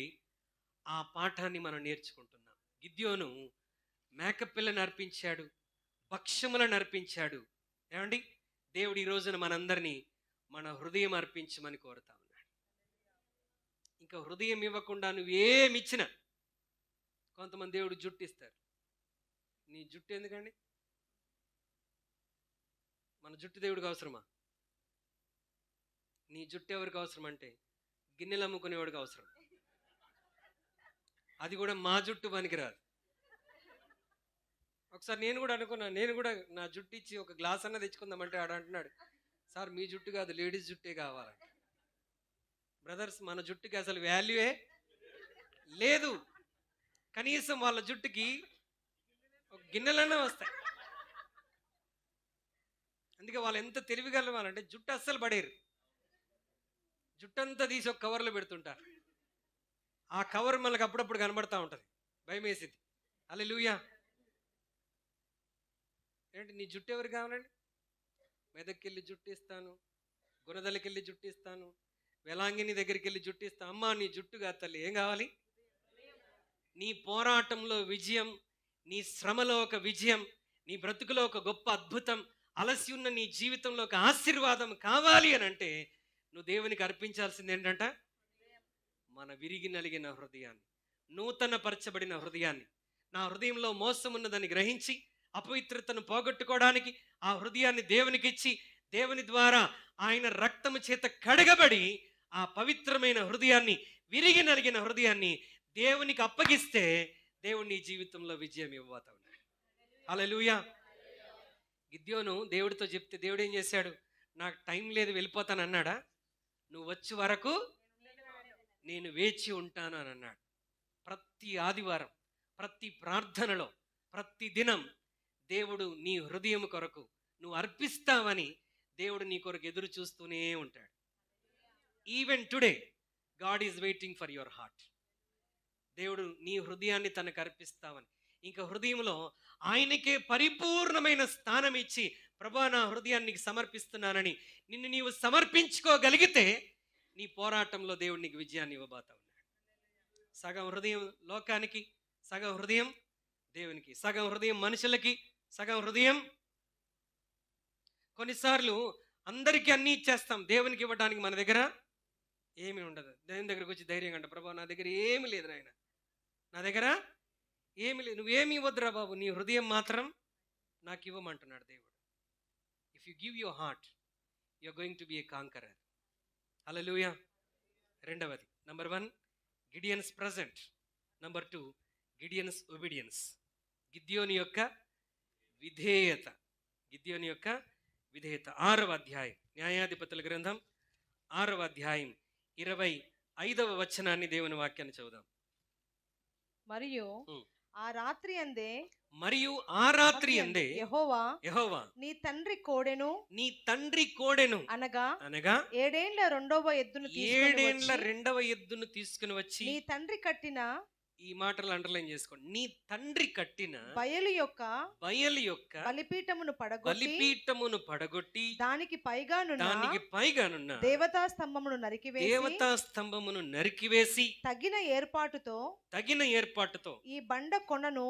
ఆ పాఠాన్ని మనం నేర్చుకుంటున్నాం. గిద్యోను మేకపిల్లని అర్పించాడు, భక్ష్యములను అర్పించాడు. ఏమండి, దేవుడు ఈ రోజున మనందరినీ మన హృదయం అర్పించమని కోరుతా ఉన్నాడు. ఇంకా హృదయం ఇవ్వకుండా నువ్వేమిచ్చినా, కొంతమంది దేవుడు జుట్టు ఇస్తారు. నీ జుట్టు ఎందుకండి? మన జుట్టు దేవుడికి అవసరమా? నీ జుట్టు ఎవరికి అవసరం అంటే గిన్నెలు అమ్ముకునేవాడికి అవసరం. అది కూడా మా జుట్టు పనికిరాదు. ఒకసారి నేను కూడా అనుకున్నాను, నేను కూడా నా జుట్టు ఇచ్చి ఒక గ్లాస్ అన్న తెచ్చుకుందామంటే ఆడ అంటున్నాడు, సార్ మీ జుట్టు కాదు, లేడీస్ జుట్టే కావాలంట. బ్రదర్స్, మన జుట్టుకి అసలు వాల్యూయే లేదు. కనీసం వాళ్ళ జుట్టుకి ఒక గిన్నెలన్నా వస్తాయి. అందుకే వాళ్ళు ఎంత తెలివిగలవాలంటే జుట్టు అస్సలు పడేరు. జుట్టంతా తీసి ఒక కవర్లో పెడుతుంటారు. ఆ కవర్ మనకు అప్పుడప్పుడు కనబడతా ఉంటుంది, భయం వేసింది. హల్లెలూయా. ఏంటి నీ జుట్టు ఎవరు కావాలండి? మెదక్కి వెళ్ళి జుట్టు ఇస్తాను, గుణదలకి వెళ్ళి జుట్టు ఇస్తాను, వేలాంగిని దగ్గరికి వెళ్ళి జుట్టు ఇస్తాను. అమ్మా నీ జుట్టు కాదు తల్లి, ఏం కావాలి? నీ పోరాటంలో విజయం, నీ శ్రమలో ఒక విజయం, నీ బ్రతుకులో ఒక గొప్ప అద్భుతం, అలసి ఉన్న నీ జీవితంలో ఒక ఆశీర్వాదం కావాలి అని అంటే నువ్వు దేవునికి అర్పించాల్సింది ఏంటంట? మన విరిగి నలిగిన హృదయాన్ని, నూతన పరచబడిన హృదయాన్ని. నా హృదయంలో మోసం ఉన్నదని గ్రహించి అపవిత్రతను పోగొట్టుకోవడానికి ఆ హృదయాన్ని దేవునికి ఇచ్చి, దేవుని ద్వారా ఆయన రక్తము చేత కడగబడి ఆ పవిత్రమైన హృదయాన్ని, విరిగి నలిగిన హృదయాన్ని దేవునికి అప్పగిస్తే దేవుడు నీ జీవితంలో విజయం ఇవ్వబోతా ఉన్నాడు. హల్లెలూయా. గిద్యోను దేవుడితో చెప్తే దేవుడు ఏం చేశాడు? నాకు టైం లేదు, వెళ్ళిపోతాను అన్నాడా? నువ్వు వచ్చే వరకు నేను వేచి ఉంటాను అని అన్నాడు. ప్రతి ఆదివారం, ప్రతి ప్రార్థనలో, ప్రతి దినం దేవుడు నీ హృదయం కొరకు నువ్వు అర్పిస్తావని దేవుడు నీ కొరకు ఎదురు చూస్తూనే ఉంటాడు. Even today God is waiting for your heart. దేవుడు నీ హృదయాన్ని తనకు అర్పిస్తావని, ఇంకా హృదయంలో ఆయనకే పరిపూర్ణమైన స్థానం ఇచ్చి, ప్రభువా నా హృదయాన్ని నీకు సమర్పిస్తున్నానని నిన్ను నీవు సమర్పించుకోగలిగితే నీ పోరాటంలో దేవుడు నీకు విజయాన్ని ఇవ్వబోతా ఉన్నాడు. సగం హృదయం లోకానికి, సగం హృదయం దేవునికి, సగం హృదయం మనుషులకి, సగం హృదయం. కొన్నిసార్లు అందరికీ అన్నీ ఇచ్చేస్తాం, దేవునికి ఇవ్వడానికి మన దగ్గర ఏమీ ఉండదు. దేవుని దగ్గరకు వచ్చి ధైర్యంగా అంటే, ప్రభువా నా దగ్గర ఏమి లేదు నాయన, నా దగ్గర ఏమి లేదు, నువ్వేమి ఇవ్వద్దురా బాబు, నీ హృదయం మాత్రం నాకు ఇవ్వమంటున్నాడు దేవుడు. If you give your heart you are going to be a conqueror. Hallelujah. రెండవది, number 1 Gideon's present, number 2 Gideon's obedience. గిద్యోని యొక్క విధేయత, గిద్యోని యొక్క విధేయత. 6వ అధ్యాయం, న్యాయాధిపతుల గ్రంథం 6వ అధ్యాయం 25వ వచనాన్ని దేవుని వాక్యాన్ని చదువుదాం. మరియు ఆ రాత్రి అందే యెహోవా నీ తండ్రి కోడెను అనగా 7 ఏండ్ల రెండవ ఎద్దును తీసుకుని వచ్చి నీ తండ్రి కట్టిన, ఈ మాటలు అండర్లైన్ చేసుకోండి, నీ తండ్రి కట్టిన బయలు యొక్క బలిపీఠమును పడగొట్టి దానికి పైగానున్న దేవతా స్తంభమును నరికివేసి తగిన ఏర్పాటుతో ఈ బండ కొనను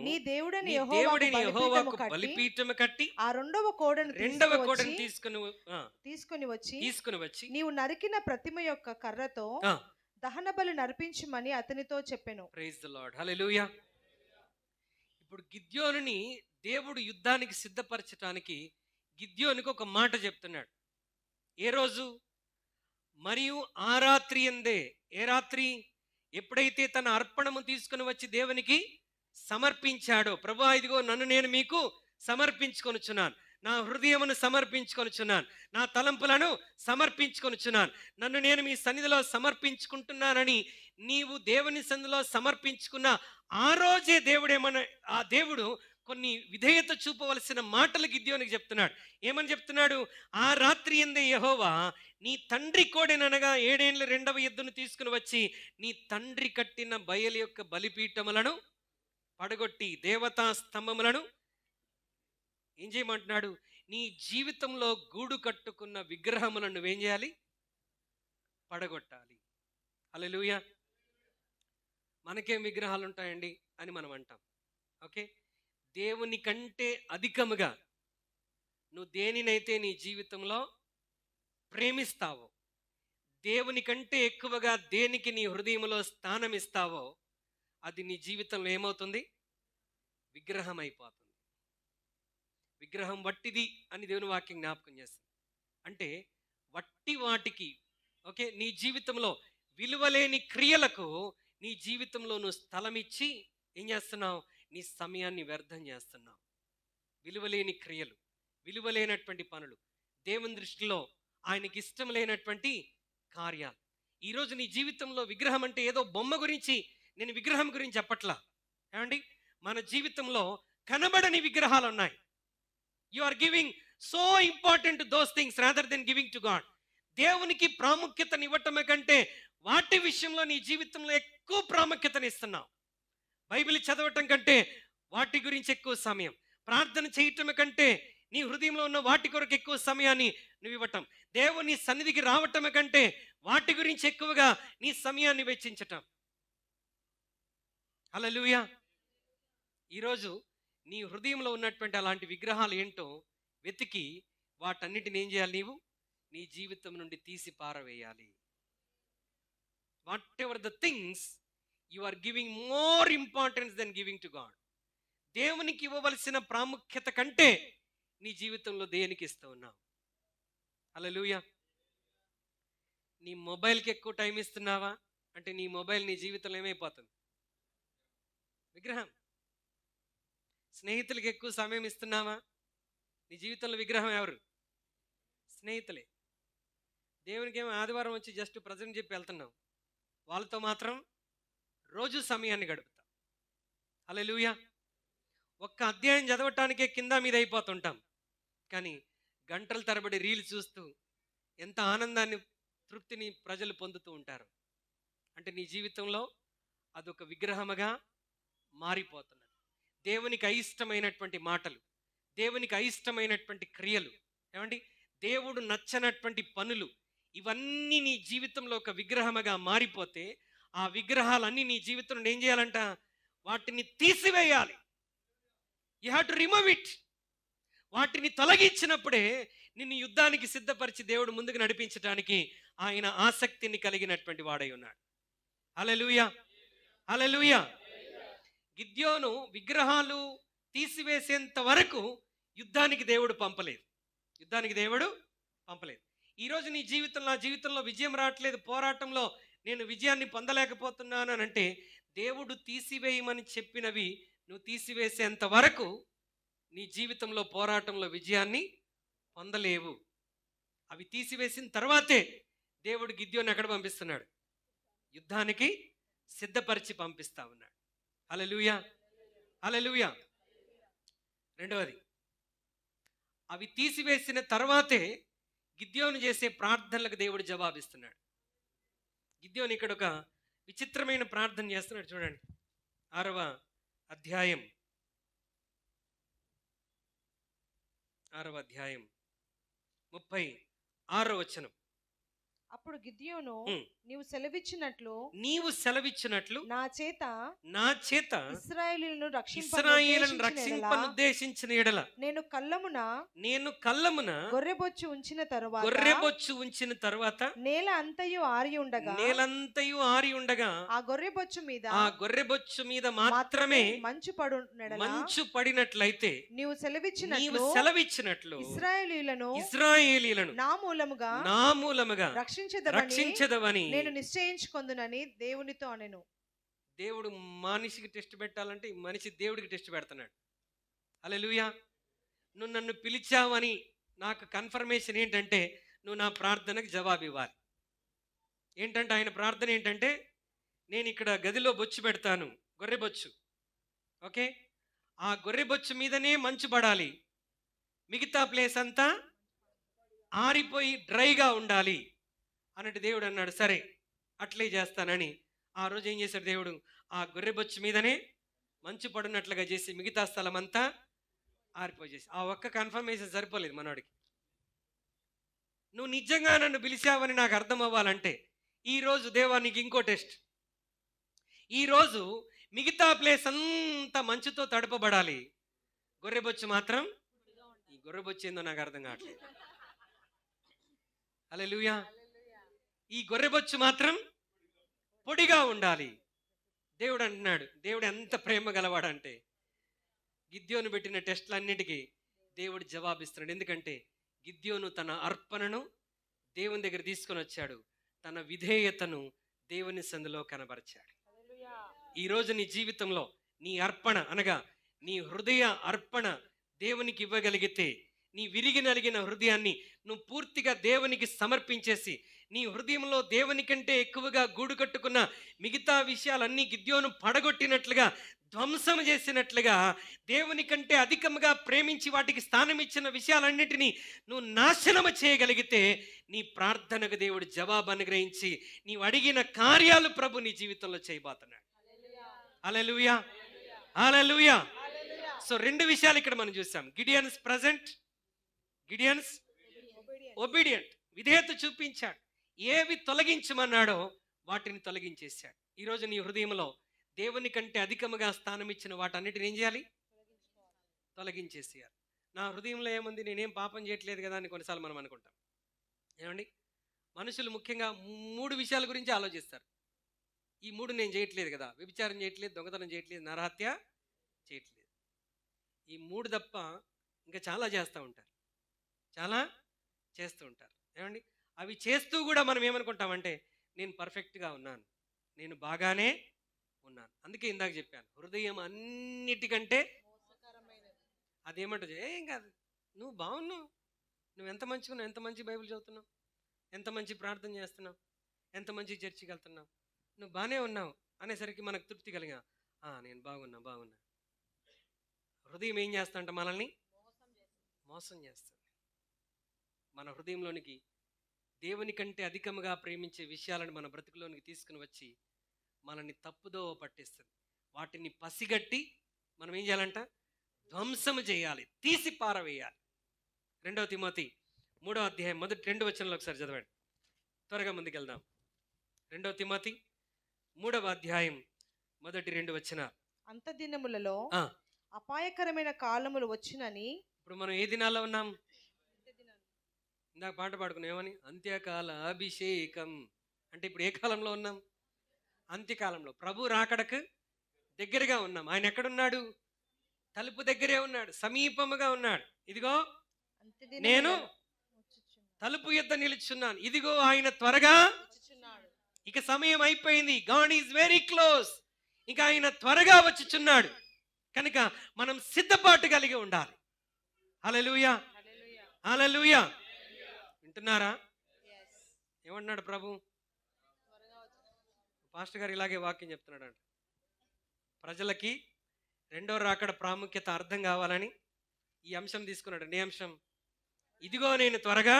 నీ దేవుడని యెహోవాకు బలిపీఠము కట్టి ఆ రెండవ కోడను తీసుకొని వచ్చి నీవు నరికిన ప్రతిమ యొక్క కర్రతో దహన బలి నర్పించమని అతనితో చెప్పెను. Praise the Lord. హల్లెలూయా. ఇప్పుడు గిద్యోనుని దేవుడు యుద్ధానికి సిద్ధపరచడానికి గిద్యోనికి ఒక మాట చెప్తున్నాడు. ఏ రోజు? మరియు ఆ రాత్రి అందే. ఏ రాత్రి? ఎప్పుడైతే తన అర్పణము తీసుకుని వచ్చి దేవునికి సమర్పించాడో, ప్రభువా ఇదిగో నన్ను నేను మీకు సమర్పించుకొనుచున్నాను, నా హృదయమును సమర్పించుకొనుచున్నాను, నా తలంపులను సమర్పించుకొనుచున్నాను, నన్ను నేను మీ సన్నిధిలో సమర్పించుకుంటున్నానని నీవు దేవుని సన్నిధిలో సమర్పించుకున్న ఆ రోజే ఆ దేవుడు కొన్ని విధేయత చూపవలసిన మాటలు గిద్యోనికి చెప్తున్నాడు. ఏమని చెప్తున్నాడు? ఆ రాత్రి యందే యెహోవా నీ తండ్రి కోడెననగా 7 ఏండ్ల రెండవ ఎద్దును తీసుకుని వచ్చి నీ తండ్రి కట్టిన బయలు యొక్క బలిపీఠములను పడగొట్టి దేవతా స్తంభములను ఏం చేయమంటున్నాడు? నీ జీవితంలో గూడు కట్టుకున్న విగ్రహములను నువ్వేం చేయాలి? పడగొట్టాలి. హల్లెలూయా. మనకేం విగ్రహాలు ఉంటాయండి అని మనం అంటాం. ఓకే, దేవుని కంటే అధికముగా నువ్వు దేనినైతే నీ జీవితంలో ప్రేమిస్తావో, దేవుని కంటే ఎక్కువగా దేనికి నీ హృదయంలో స్థానం ఇస్తావో, అది నీ జీవితంలో ఏమవుతుంది? విగ్రహం అయిపోతుంది. విగ్రహం వట్టిది అని దేవుని వాక్యం జ్ఞాపకం చేస్తుంది. అంటే వట్టి వాటికి, ఓకే, నీ జీవితంలో విలువలేని క్రియలకు నీ జీవితంలో నువ్వు స్థలం ఇచ్చి ఏం చేస్తున్నావు? నీ సమయాన్ని వ్యర్థం చేస్తున్నావు. విలువలేని క్రియలు, విలువలేనటువంటి పనులు, దేవుని దృష్టిలో ఆయనకి ఇష్టం లేనటువంటి కార్యాలు. ఈరోజు నీ జీవితంలో విగ్రహం అంటే ఏదో బొమ్మ గురించి నేను విగ్రహం గురించి చెప్పట్లా. ఏమండి, మన జీవితంలో కనబడని విగ్రహాలు ఉన్నాయి. You are giving so important those things rather than giving to God. దేవునికి ప్రాముఖ్యతనివ్వటమే కంటే వాటి విషయంలో నీ జీవితంలో ఎక్కువ ప్రాముఖ్యతనిస్తున్నావు. బైబిల్ చదవటం కంటే వాటి గురించి ఎక్కువ సమయం, ప్రార్థన చేయటం కంటే నీ హృదయంలో ఉన్న వాటి కొరకు ఎక్కువ సమయాన్ని నువ్వు ఇవ్వటం, దేవుని సన్నిధికి రావటం కంటే వాటి గురించి ఎక్కువగా నీ సమయాన్ని వెచ్చించటం. హల్లెలూయా. ఈరోజు నీ హృదయంలో ఉన్నటువంటి అలాంటి విగ్రహాలు ఏంటో వెతికి వాటన్నిటిని ఏం చేయాలి? నీవు నీ జీవితం నుండి తీసి పారవేయాలి. Whatever the things you are giving more importance than giving to God. దేవునికి ఇవ్వవలసిన ప్రాముఖ్యత కంటే నీ జీవితంలో దేనికి ఇస్తూ ఉన్నావు? హల్లెలూయా. నీ మొబైల్కి ఎక్కువ టైం ఇస్తున్నావా అంటే నీ మొబైల్ నీ జీవితంలో ఏమైపోతుంది? విగ్రహం. స్నేహితులకి ఎక్కువ సమయం ఇస్తున్నావా? నీ జీవితంలో విగ్రహం ఎవరు? స్నేహితులే. దేవునికి ఏమో ఆదివారం వచ్చి జస్ట్ ప్రజెంట్ చెప్పి వెళ్తున్నావు, వాళ్ళతో మాత్రం రోజు సమయాన్ని గడుపుతాం. హల్లెలూయా. ఒక్క అధ్యాయం చదవటానికే కింద మీద అయిపోతుంటాం, కానీ గంటల తరబడి రీల్ చూస్తూ ఎంత ఆనందాన్ని, తృప్తిని ప్రజలు పొందుతూ ఉంటారు. అంటే నీ జీవితంలో అదొక విగ్రహముగా మారిపోతున్నది. దేవునికి అయిష్టమైనటువంటి మాటలు, దేవునికి అయిష్టమైనటువంటి క్రియలు, ఏమండి, దేవుడు నచ్చనటువంటి పనులు, ఇవన్నీ నీ జీవితంలో ఒక విగ్రహముగా మారిపోతే ఆ విగ్రహాలన్నీ నీ జీవితంలో ఏం చేయాలంట? వాటిని తీసివేయాలి. You have to remove it. వాటిని తొలగించినప్పుడే నిన్ను యుద్ధానికి సిద్ధపరిచి దేవుడు ముందుకు నడిపించడానికి ఆయన ఆసక్తిని కలిగినటువంటి వాడై ఉన్నాడు. హల్లెలూయా, హల్లెలూయా. గిద్యోను విగ్రహాలు తీసివేసేంత వరకు యుద్ధానికి దేవుడు పంపలేదు. యుద్ధానికి దేవుడు పంపలేదు. ఈరోజు నీ జీవితంలో, నా జీవితంలో విజయం రావట్లేదు, పోరాటంలో నేను విజయాన్ని పొందలేకపోతున్నాను అని అంటే దేవుడు తీసివేయమని చెప్పినవి నువ్వు తీసివేసేంత వరకు నీ జీవితంలో పోరాటంలో విజయాన్ని పొందలేవు. అవి తీసివేసిన తర్వాతే దేవుడు గిద్యోని ఎక్కడ పంపిస్తున్నాడు? యుద్ధానికి సిద్ధపరిచి పంపిస్తా ఉన్నాడు. హల్లెలూయా, హల్లెలూయా. రెండవది, అవి తీసివేసిన తర్వాతే గిద్యోను చేసే ప్రార్థనలకు దేవుడు జవాబిస్తున్నాడు. గిద్యోను ఇక్కడ ఒక విచిత్రమైన ప్రార్థన చేస్తున్నాడు. చూడండి, 6వ అధ్యాయం 36వ వచనం. అప్పుడు గిద్యోను, ఉమ్. నీవు సెలవిచ్చినట్లు నా చేత ఇశ్రాయేలీయులను ఇశ్రాయేలును రక్షింపనుద్దేశించిన ఎడల నేను కళ్ళమున గొర్రెబొచ్చు ఉంచిన తరువాత నేల అంతయు ఆరి ఉండగా ఆ గొర్రెబొచ్చు మీద మాత్రమే మంచు పడినట్లయితే నీవు సెలవిచ్చినట్లు ఇశ్రాయేలీయులను నా మూలముగా రక్షించదవని నేను నిశ్చయించుకొందునని దేవునితో అనెను. దేవుడు మనిషికి టెస్ట్ పెట్టాలంటే ఈ మనిషి దేవుడికి టెస్ట్ పెడుతున్నాడు. హల్లెలూయా. నువ్వు నన్ను పిలిచావని నాకు కన్ఫర్మేషన్ ఏంటంటే నువ్వు నా ప్రార్థనకు జవాబు ఇవ్వాలి. ఏంటంటే ఆయన ప్రార్థన ఏంటంటే, నేను ఇక్కడ గదిలో బొచ్చు పెడతాను, గొర్రెబొచ్చు, ఓకే, ఆ గొర్రెబొచ్చు మీదనే మంచు పడాలి, మిగతా ప్లేస్ అంతా ఆరిపోయి డ్రైగా ఉండాలి అన్నట్టు దేవుడు అన్నాడు. సరే అట్లే చేస్తానని ఆ రోజు ఏం చేశాడు దేవుడు? ఆ గొర్రెబొచ్చు మీదనే మంచు పడినట్లుగా చేసి మిగతా స్థలం అంతా ఆరిపోయేసి, ఆ ఒక్క కన్ఫర్మేషన్ సరిపోలేదు మనోడికి. నువ్వు నిజంగా నన్ను పిలిచావని నాకు అర్థం అవ్వాలంటే ఈరోజు దేవా నీకు ఇంకో టెస్ట్. ఈరోజు మిగతా ప్లేస్ అంతా మంచుతో తడపబడాలి, గొర్రెబొచ్చు మాత్రం, ఈ గొర్రెబొచ్చు ఏందో నాకు అర్థం కావట్లేదు. హల్లెలూయా. ఈ గొర్రెబొచ్చు మాత్రం పొడిగా ఉండాలి. దేవుడు అంటున్నాడు, దేవుడు ఎంత ప్రేమ గలవాడంటే గిద్యోను పెట్టిన టెస్ట్లన్నిటికీ దేవుడు జవాబిస్తున్నాడు. ఎందుకంటే గిద్యోను తన అర్పణను దేవుని దగ్గర తీసుకొని వచ్చాడు, తన విధేయతను దేవుని సందులో కనబరిచాడు. ఈరోజు నీ జీవితంలో నీ అర్పణ అనగా నీ హృదయ అర్పణ దేవునికి ఇవ్వగలిగితే, నీ విరిగి నలిగిన హృదయాన్ని నువ్వు పూర్తిగా దేవునికి సమర్పించేసి, నీ హృదయంలో దేవుని కంటే ఎక్కువగా గూడు కట్టుకున్న మిగతా విషయాలన్నీ గిద్యోను పడగొట్టినట్లుగా, ధ్వంసం చేసినట్లుగా, దేవుని కంటే అధికంగా ప్రేమించి వాటికి స్థానం ఇచ్చిన విషయాలన్నిటినీ నువ్వు నాశనము చేయగలిగితే, నీ ప్రార్థనకు దేవుడు జవాబు అనుగ్రహించి నీవు అడిగిన కార్యాలు ప్రభు నీ జీవితంలో చేయబోతున్నాడు. హల్లెలూయా, హల్లెలూయా. సో 2 విషయాలు ఇక్కడ మనం చూసాం. గిడియన్స్ ప్రజెంట్, గిడియన్స్ ఒబీడియంట్, విధేయత చూపించాడు. ఏవి తొలగించమన్నాడో వాటిని తొలగించేశాడు. ఈరోజు నీ హృదయంలో దేవుని కంటే అధికముగా స్థానం ఇచ్చిన వాటన్నిటిని ఏం చేయాలి? తొలగించేసేయాలి. నా హృదయంలో ఏముంది, నేనేం పాపం చేయట్లేదు కదా అని కొన్నిసార్లు మనం అనుకుంటాం. ఏమండి, మనుషులు ముఖ్యంగా 3 విషయాల గురించి ఆలోచిస్తారు. ఈ 3 నేను చేయట్లేదు కదా, వ్యభిచారం చేయట్లేదు, దొంగతనం చేయట్లేదు, నరహత్య చేయట్లేదు. ఈ 3 తప్ప ఇంకా చాలా చేస్తూ ఉంటారు, చాలా చేస్తూ ఉంటారు. ఏమండి, అవి చేస్తూ కూడా మనం ఏమనుకుంటామంటే నేను పర్ఫెక్ట్గా ఉన్నాను, నేను బాగానే ఉన్నాను. అందుకే ఇందాక చెప్పాను, హృదయం అన్నిటికంటే అదేమంటుంది, ఏం కాదు, నువ్వు బాగున్నావు, నువ్వు ఎంత మంచిగా ఉన్నావు, ఎంత మంచి బైబిల్ చదువుతున్నావు, ఎంత మంచి ప్రార్థన చేస్తున్నావు, ఎంత మంచి చర్చికి వెళ్తున్నావు, నువ్వు బాగానే ఉన్నావు అనేసరికి మనకు తృప్తి కలిగా, నేను బాగున్నా. హృదయం ఏం చేస్తాంట, మనల్ని మోసం చేస్తుంది. మన హృదయంలోనికి దేవుని కంటే అధికముగా ప్రేమించే విషయాలను మన బ్రతుకులోనికి తీసుకుని వచ్చి మనల్ని తప్పుదో పట్టిస్తుంది. వాటిని పసిగట్టి మనం ఏం చేయాలంట, ధ్వంసము చేయాలి, తీసి పారవేయాలి. 2 తిమోతి 3వ అధ్యాయం మొదటి 2 వచనాలు ఒకసారి చదవండి, త్వరగా ముందుకెళ్దాం. 2 తిమోతి 3వ అధ్యాయం మొదటి 2 వచనాలు. అంత దినములలో అపాయకరమైన కాలములు వచ్చినని. ఇప్పుడు మనం ఏ దినాల్లో ఉన్నాం? ఇందాక పాట పాడుకున్నాం, ఏమని? అంత్యకాల అభిషేకం. అంటే ఇప్పుడు ఏ కాలంలో ఉన్నాం? అంత్యకాలంలో. ప్రభు రాకడకు దగ్గరగా ఉన్నాం. ఆయన ఎక్కడున్నాడు? తలుపు దగ్గరే ఉన్నాడు, సమీపముగా ఉన్నాడు. ఇదిగో నేను తలుపు యొద్ద నిలుచున్నాను, ఇదిగో ఆయన త్వరగా. ఇక సమయం అయిపోయింది, గాడ్ ఈజ్ వెరీ క్లోజ్. ఇక ఆయన త్వరగా వచ్చుచున్నాడు. కనుక మనం సిద్ధపాటు కలిగి ఉండాలి. హల్లెలూయా, హల్లెలూయా. వింటున్నారా? ఏమన్నాడు ప్రభు? పాస్టర్ గారు ఇలాగే వాక్యం చెప్తున్నాడు అంట, ప్రజలకి 2వ రాకడ ప్రాముఖ్యత అర్థం కావాలని ఈ అంశం తీసుకున్నాడు. ఏ అంశం? ఇదిగో నేను త్వరగా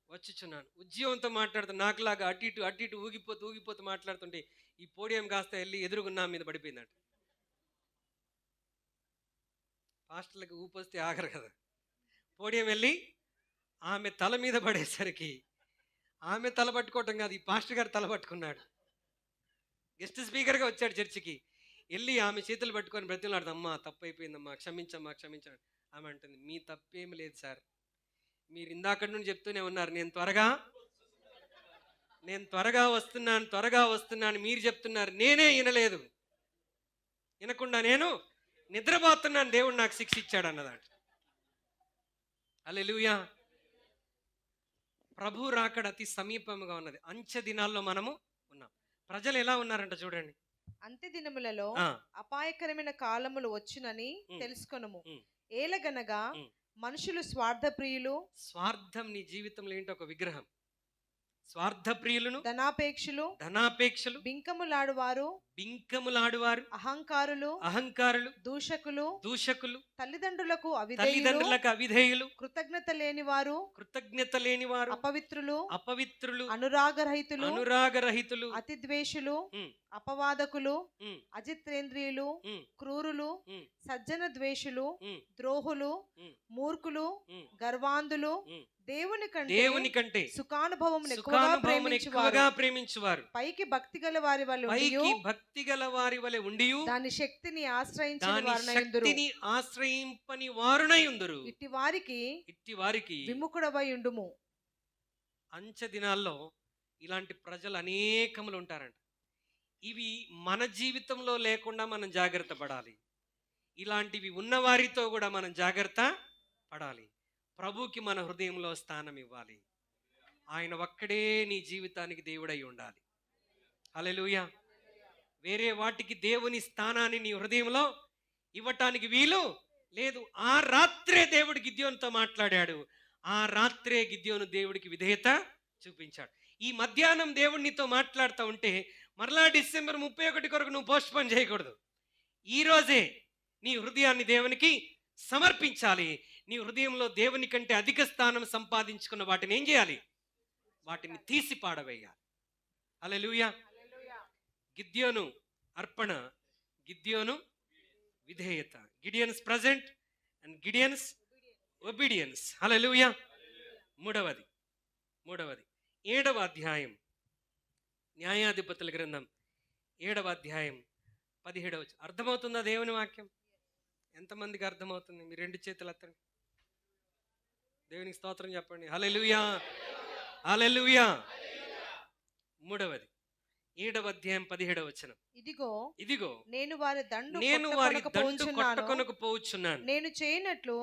వచ్చుచున్నాను. ఉద్యోగంతో మాట్లాడుతూ నాకులాగా అటు ఇటు ఊగిపోతూ మాట్లాడుతుంటే ఈ పోడియం కాస్త వెళ్ళి ఎదురుగున్నా మీద పడిపోయిందంట. పాస్టర్లకి ఊపొస్తే ఆగరు కదా. పోడియం వెళ్ళి ఆమె తల మీద పడేసరికి ఆమె తల పట్టుకోవటం కాదు, ఈ పాస్టర్ గారు తల పట్టుకున్నాడు. గెస్ట్ స్పీకర్గా వచ్చాడు చర్చికి. వెళ్ళి ఆమె చేతులు పట్టుకొని బ్రతిలాడుతూ, అమ్మా తప్పు అయిపోయిందమ్మా, క్షమించండి. ఆమె అంటుంది, మీ తప్పేమి లేదు సార్, మీరు ఇందాక నుండి చెప్తూనే ఉన్నారు నేను త్వరగా వస్తున్నాను మీరు చెప్తున్నారు, నేనే వినలేదు. వినకుండా నేను నిద్రపోతున్నాను, దేవుడు నాకు శిక్ష ఇచ్చాడు అన్నదాడు. హల్లెలూయా. ప్రభు రాకడ అతి సమీపంగా ఉన్నది. అంచె దినాల్లో మనము ఉన్నాం. ప్రజలు ఎలా ఉన్నారంట చూడండి. అంత్య దినములలో అపాయకరమైన కాలములు వచ్చునని తెలుసుకొనుము. ఏలగనగా మనుషులు స్వార్థప్రియులు. స్వార్థం నీ జీవితంలో ఏంటో ఒక విగ్రహం. స్వార్థప్రియులను, ధనాపేక్షలు, బింకములాడువారు, అహంకారులు, దూషకులు, తల్లిదండ్రులకు అవిధేయులు, కృతజ్ఞత లేనివారు, అపవిత్రులు, అనురాగరహితులు, అతిద్వేషులు, అపవాదకులు, ఉమ్, అజిత్రేంద్రియులు, ఉమ్, క్రూరులు, ఉమ్, సజ్జన ద్వేషులు, ఉమ్, ద్రోహులు, ఉమ్, మూర్ఖులు, ఉమ్, గర్వాంధులు, ఉమ్. దేవుని దేవుని కంటే సుఖానుభవమును సుఖానుభవమును ఎక్కువగా ప్రేమించువారు, పైకి భక్తి గల వారి వల్ల పైకి భక్తి గల వారి వలె ఉండియు దాని శక్తిని ఆశ్రయించిన దాని వారునయుందురు. శక్తిని ఆశ్రయింపని వారునై ఉందురు. ఇట్టి వారికి ఇట్టి వారికి విముఖుడవై ఉండుము. అంచె దినాల్లో ఇలాంటి ప్రజలు అనేకములు ఉంటారంట. ఇవి మన జీవితంలో లేకుండా మనం జాగ్రత్త పడాలి. ఇలాంటివి ఉన్నవారితో కూడా మనం జాగ్రత్త పడాలి. ప్రభుకి మన హృదయంలో స్థానం ఇవ్వాలి. ఆయన ఒక్కడే నీ జీవితానికి దేవుడై ఉండాలి. హల్లెలూయా. వేరే వాటికి దేవుని స్థానాన్ని నీ హృదయంలో ఇవ్వటానికి వీలు లేదు. ఆ రాత్రే దేవుడు గిద్యోనుతో మాట్లాడాడు. ఆ రాత్రే గిద్యోను దేవుడికి విధేయత చూపించాడు. ఈ మధ్యాహ్నం దేవుడు నీతో మాట్లాడుతూ ఉంటే మరలా డిసెంబర్ 31 కొరకు నువ్వు పోస్ట్పోన్ చేయకూడదు. ఈ రోజే నీ హృదయాన్ని దేవునికి సమర్పించాలి. నీ హృదయంలో దేవుని కంటే అధిక స్థానం సంపాదించుకున్న వాటిని ఏం చేయాలి? వాటిని తీసి పాడవేయాలి. హల్లెలూయా. గిద్యోను అర్పణ, గిద్యోను విధేయత. Gideon's present and Gideon's obedience. Hallelujah. మూడవది 7వ అధ్యాయం, న్యాయాధిపతుల గ్రంథం 7వ అధ్యాయం 17వ వచనం. అర్థమవుతుందా దేవుని వాక్యం? ఎంతమందికి అర్థమవుతుంది? మీరు 2 చేతులు ఎత్తండి, దేవునికి స్తోత్రం చెప్పండి. హల్లెలూయా, హల్లెలూయా. మూడవది 7వ అధ్యాయం 17వ వచనం. ఇదిగో నేను వారి దండు కొట్టకొనకు పోవుచున్నాను. నేను చేయనట్లు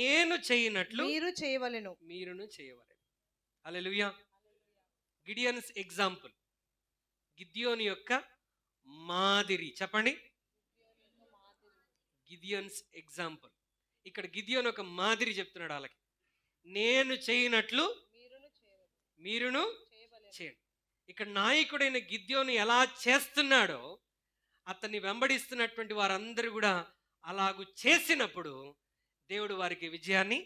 మీరు చేయవలెను. మీరును చేయవలెను. హల్లెలూయా. గిడియన్స్ ఎగ్జాంపుల్, గిద్యోని యొక్క మాదిరి. చెప్పండి, గిడియన్స్ ఎగ్జాంపుల్. ఇక్కడ గిద్యోని ఒక మాదిరి చెప్తున్నాడు వాళ్ళకి. నేను చేయనట్లు మీరును చేయండి. ఇక్కడ నాయకుడైన గిద్యోను ఎలా చేస్తున్నాడో అతన్ని వెంబడిస్తున్నటువంటి వారందరూ కూడా అలాగూ చేసినప్పుడు దేవుడు వారికి విజయాన్ని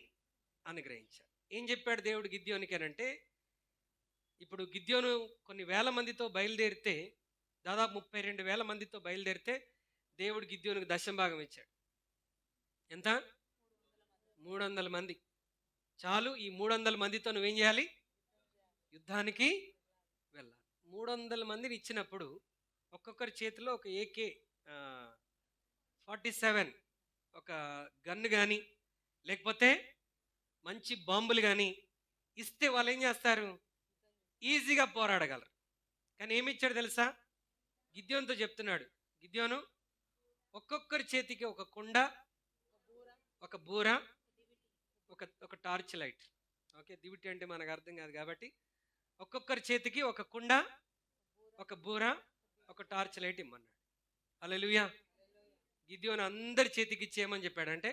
అనుగ్రహించాడు. ఏం చెప్పాడు దేవుడు గిద్యోనికి అంటే, ఇప్పుడు గిద్యోను కొన్ని వేల మందితో బయలుదేరితే, దాదాపు 32,000 మందితో బయలుదేరితే దేవుడు గిద్యోనుకు దశంభాగం ఇచ్చాడు. ఎంత? 300 మంది చాలు. ఈ 300 మందితో నువ్వేం చేయాలి? యుద్ధానికి వెళ్ళాలి. 300 మందిని ఇచ్చినప్పుడు ఒక్కొక్కరి చేతిలో ఒక AK-47 ఒక గన్ను కానీ లేకపోతే మంచి బాంబులు కానీ ఇస్తే వాళ్ళు ఏం చేస్తారు? ఈజీగా పోరాడగలరు. కానీ ఏమి ఇచ్చాడు తెలుసా? గిద్యోనుతో చెప్తున్నాడు, గిద్యోను ఒక్కొక్కరి చేతికి ఒక కుండ, ఒక బూర, ఒక టార్చ్ లైట్. ఓకే, దివిటి అంటే మనకు అర్థం కాదు కాబట్టి ఒక్కొక్కరి చేతికి ఒక కుండ, ఒక బూర, ఒక టార్చ్ లైట్ ఇమ్మన్నాడు. హల్లెలూయా. గిద్యోను అందరి చేతికి ఇచ్చేయమని చెప్పాడంటే,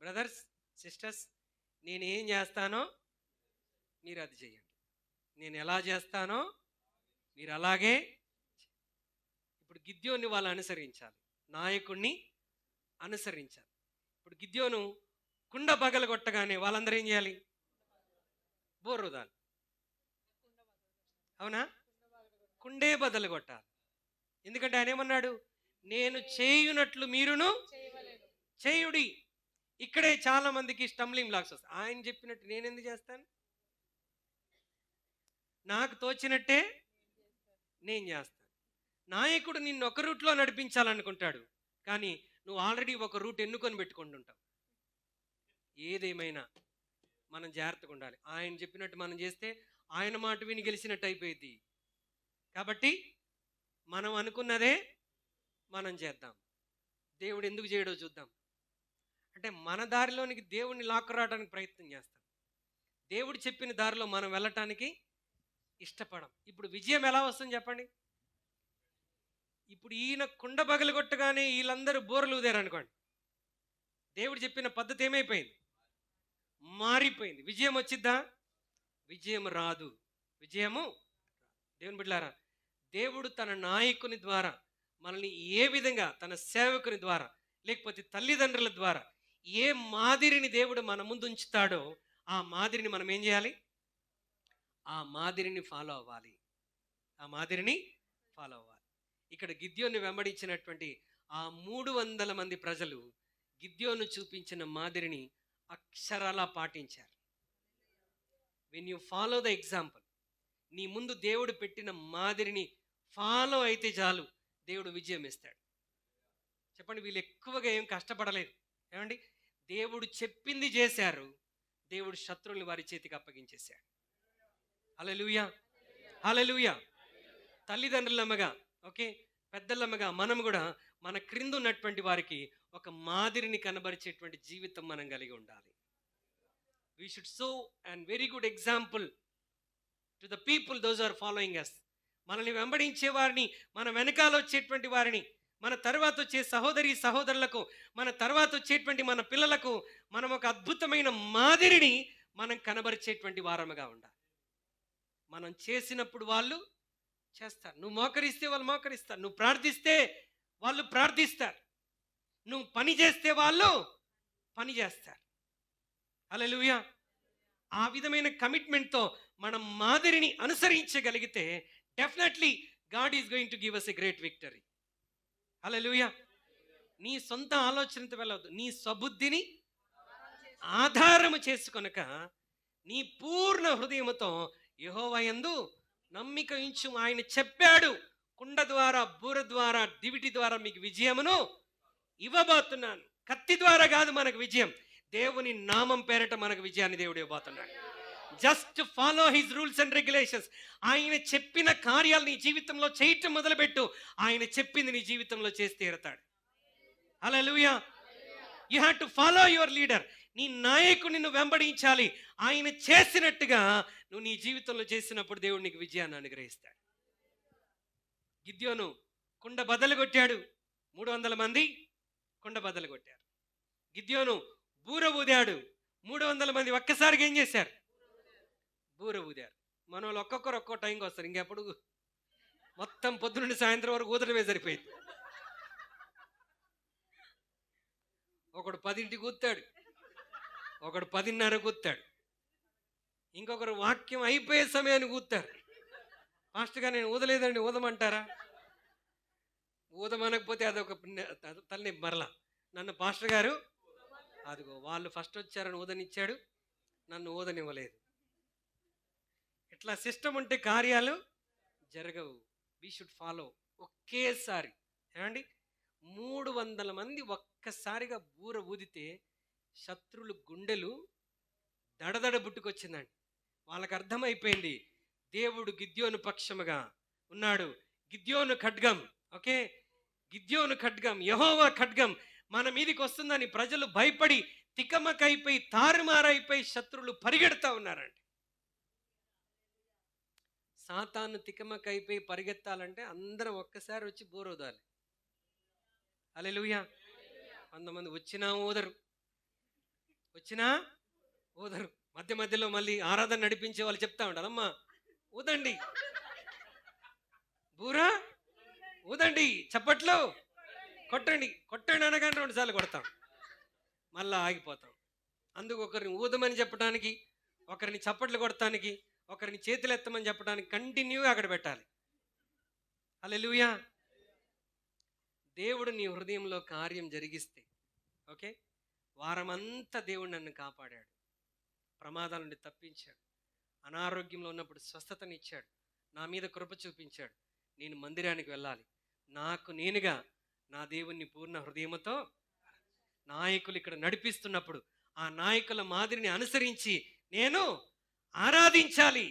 బ్రదర్స్ సిస్టర్స్, నేను ఏం చేస్తానో మీరు అది చేయండి, నేను ఎలా చేస్తానో మీరు అలాగే. ఇప్పుడు గిద్యోన్ని వాళ్ళు అనుసరించాలి, నాయకుడిని అనుసరించాలి. ఇప్పుడు గిద్యోను కుండ పగలగొట్టగానే వాళ్ళందరూ ఏం చేయాలి? బోర్రుదాలి. అవునా? కుండే బదలు కొట్టాలి. ఎందుకంటే ఆయన ఏమన్నాడు? నేను చేయునట్లు మీరును చేయుడి. ఇక్కడే చాలా మందికి స్టంబ్లింగ్ బ్లాక్స్ వస్తాయి. ఆయన చెప్పినట్టు నేను ఎందుకు చేస్తాను? నాకు తోచినట్టే నేను చేస్తాను. నాయకుడు నిన్ను ఒక రూట్లో నడిపించాలనుకుంటాడు, కానీ నువ్వు ఆల్రెడీ ఒక రూట్ ఎన్నుకొని పెట్టుకుంటుంటావు. ఏదేమైనా మనం జాగ్రత్తగా ఉండాలి. ఆయన చెప్పినట్టు మనం చేస్తే ఆయన మాట విని గెలిచినట్టు అయిపోయింది. కాబట్టి మనం అనుకున్నదే మనం చేద్దాం. దేవుడు ఎందుకు చేయడో చూద్దాం. అంటే మన దారిలోనికి దేవుడిని లాక్కురావడానికి ప్రయత్నం చేస్తాం. దేవుడు చెప్పిన దారిలో మనం వెళ్ళటానికి ఇష్టపడం. ఇప్పుడు విజయం ఎలా వస్తుంది చెప్పండి? ఇప్పుడు ఈయన కుండ పగలగొట్టగానే వీళ్ళందరూ బోర్లు ఊదారనుకోండి, దేవుడు చెప్పిన పద్ధతి ఏమైపోయింది? మారిపోయింది. విజయం వచ్చిద్దా? విజయం రాదు. విజయము దేవుని బిడ్డలారా, దేవుడు తన నాయకుని ద్వారా మనల్ని ఏ విధంగా, తన సేవకుని ద్వారా లేకపోతే తల్లిదండ్రుల ద్వారా ఏ మాదిరిని దేవుడు మన ముందు ఉంచుతాడో ఆ మాదిరిని మనం ఏం చేయాలి? ఆ మాదిరిని ఫాలో అవ్వాలి. ఆ మాదిరిని ఫాలో అవ్వాలి. ఇక్కడ గిద్యోను వెంబడించినటువంటి ఆ 300 మంది ప్రజలు గిద్యోను చూపించిన మాదిరిని అక్షరాలా పాటించారు. When you follow the example, నీ ముందు దేవుడు పెట్టిన మాదిరిని ఫాలో అయితే చాలు, దేవుడు విజయం ఇస్తాడు. చెప్పండి, వీళ్ళు ఎక్కువగా ఏం కష్టపడలేదు. ఏమండి, దేవుడు చెప్పింది చేశారు, దేవుడు శత్రువుని వారి చేతికి అప్పగించేశాడు. హల్లెలూయా, హల్లెలూయా. తల్లిదండ్రులమ్మగా, ఓకే, పెద్దలమ్మగా మనం కూడా మన క్రింద ఉన్నటువంటి వారికి ఒక మాదిరిని కనబరిచేటువంటి జీవితం మనం కలిగి ఉండాలి. We should show and very good example to the people those are following us. మనల్ని వెంబడించే వారిని, మన వెనకాల వచ్చేటువంటి వారిని, మన తర్వాత వచ్చే సహోదరి సహోదరులకు, మన తర్వాత వచ్చేటువంటి మన పిల్లలకు మనం ఒక అద్భుతమైన మాదిరిని మనం కనబరిచేటువంటి వారముగా ఉండాలి. మనం చేసినప్పుడు వాళ్ళు చేస్తారు, నువ్వు మోకరిస్తే వాళ్ళు మోకరిస్తారు, నువ్వు ప్రార్థిస్తే వాళ్ళు ప్రార్థిస్తారు, నువ్వు పని చేస్తే వాళ్ళు పని చేస్తారు. హల్లెలూయా. ఆ విధమైన కమిట్మెంట్తో మనం మాదిరిని అనుసరించగలిగితే definitely God is going to give us a great victory. Hallelujah. నీ సొంత ఆలోచనతో వెళ్ళవద్దు, నీ స్వబుద్ధిని ఆధారము చేసుకొనక నీ పూర్ణ హృదయముతో యెహోవా యందు నమ్మిక ఉంచు. ఆయన చెప్పాడు, కుండ ద్వారా, బూర ద్వారా, దివిటి ద్వారా మీకు విజయమును ఇవ్వబోతున్నాను. కత్తి ద్వారా కాదు మనకు విజయం, దేవుని నామం పేరట మనకు విజయాన్ని దేవుడు ఇవ్వబోతున్నాడు. Just follow his rules and regulations. ఆయన చెప్పిన కార్యాలు నీ జీవితంలో చేయటం మొదలుపెట్టు, ఆయన చెప్పింది నీ జీవితంలో చేసి తీరతాడు. Hallelujah. You have to follow your leader. నీ నాయకుడిని నువ్వు వెంబడించాలి. ఆయన చేసినట్టుగా నువ్వు నీ జీవితంలో చేసినప్పుడు దేవుడు నీకు విజయాన్ని అనుగ్రహిస్తాడు. గిద్యోను కుండ బద్దలు కొట్టాడు, 300 మంది కుండ బద్దలు కొట్టారు. గిద్యోను బూర ఊదాడు, 300 మంది ఒక్కసారిగా ఏం చేశారు? బూర ఊదారు. మన వాళ్ళు ఒక్కొక్కరు ఒక్కో టైంకి వస్తారు, ఇంకెప్పుడు మొత్తం పొద్దునుండి సాయంత్రం వరకు ఊదడమే సరిపోయింది. ఒకడు 10ంటికి ఊతాడు, ఒకడు 10:30కు ఊతాడు, ఇంకొకరు వాక్యం అయిపోయే సమయానికి ఊతారు. మాస్టర్ గారు నేను ఊదలేదండి, ఊదమంటారా? ఊదమనకపోతే అదొక తల్లి మరలా నన్ను పాస్టర్ గారు అదిగో వాళ్ళు ఫస్ట్ వచ్చారని ఊదనిచ్చాడు, నన్ను ఊదనివ్వలేదు. ఇట్లా సిస్టమ్ ఉంటే కార్యాలు జరగవు. We should follow. ఒకేసారి ఏమండి 300 మంది ఒక్కసారిగా బూర ఊదితే శత్రువులు గుండెలు దడదడ బుట్టుకొచ్చిందండి. వాళ్ళకి అర్థమైపోయింది దేవుడు గిద్యోను పక్షముగా ఉన్నాడు. గిద్యోను ఖడ్గం, ఓకే, గిద్యోను ఖడ్గం, యెహోవా ఖడ్గం మన మీదకి వస్తుందని ప్రజలు భయపడి తికమకైపోయి తారుమారైపోయి శత్రువులు పరిగెడతా ఉన్నారండి. సాతాను తికమకైపోయి పరిగెత్తాలంటే అందరం ఒక్కసారి వచ్చి బోరోదాలి. హల్లెలూయా. 100 మంది వచ్చినా ఊదరు, వచ్చినా ఊదరు. మధ్య మధ్యలో మళ్ళీ ఆరాధన నడిపించే వాళ్ళు చెప్తా ఉంటారు, అమ్మా ఊదండి, బూరా ఊదండి, చప్పట్లు కొట్టండి, కొట్టండి అనగానే 2 సార్లు కొడతాం, మళ్ళా ఆగిపోతాం. అందుకు ఒకరిని ఊదమని చెప్పడానికి, ఒకరిని చప్పట్లు కొడటానికి, ఒకరిని చేతులు ఎత్తమని చెప్పడానికి కంటిన్యూగా అక్కడ పెట్టాలి. హల్లెలూయా. దేవుడు నీ హృదయంలో కార్యం జరిగిస్తే, ఓకే, వారమంతా దేవుడు నన్ను కాపాడాడు, ప్రమాదాల నుండి తప్పించాడు, అనారోగ్యంలో ఉన్నప్పుడు స్వస్థతనిచ్చాడు, నా మీద కృప చూపించాడు, నేను మందిరానికి వెళ్ళాలి, నాకు నేనుగా నా దేవుణ్ణి పూర్ణ హృదయముతో నాయకులు ఇక్కడ నడిపిస్తున్నప్పుడు ఆ నాయకుల మాదిరిని అనుసరించి నేను ఆరాధించాలి.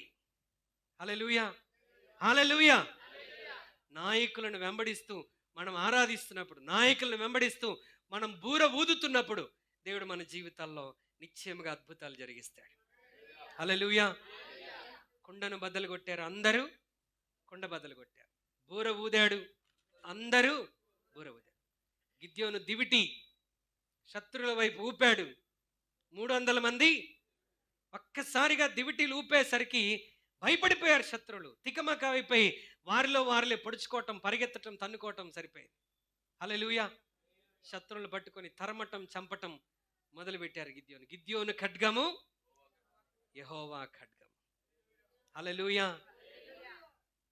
హల్లెలూయా, హల్లెలూయా. నాయకులను వెంబడిస్తూ మనం ఆరాధిస్తున్నప్పుడు, నాయకులను వెంబడిస్తూ మనం బూర ఊదుతున్నప్పుడు దేవుడు మన జీవితాల్లో నిశ్చయముగా అద్భుతాలు జరిగిస్తాడు. హల్లెలూయా. కుండను బద్దలు కొట్టారు, అందరూ కుండ బద్దలు కొట్టారు. బూర ఊదాడు, అందరూ బూర ఊదాడు. గిద్యోను దివిటి శత్రువుల వైపు ఊపాడు, 300 మంది ఒక్కసారిగా దివిటీలు ఊపేసరికి భయపడిపోయారు శత్రువులు. తికమక అయిపోయి వారిలో వారిలే పొడుచుకోవటం, పరిగెత్తటం, తన్నుకోవటం సరిపోయింది. హల్లెలూయా. శత్రువులు పట్టుకొని తరమటం, చంపటం మొదలుపెట్టారు గిద్యోను. గిద్యోను ఖడ్గము, యెహోవా ఖడ్గము. హల్లెలూయా.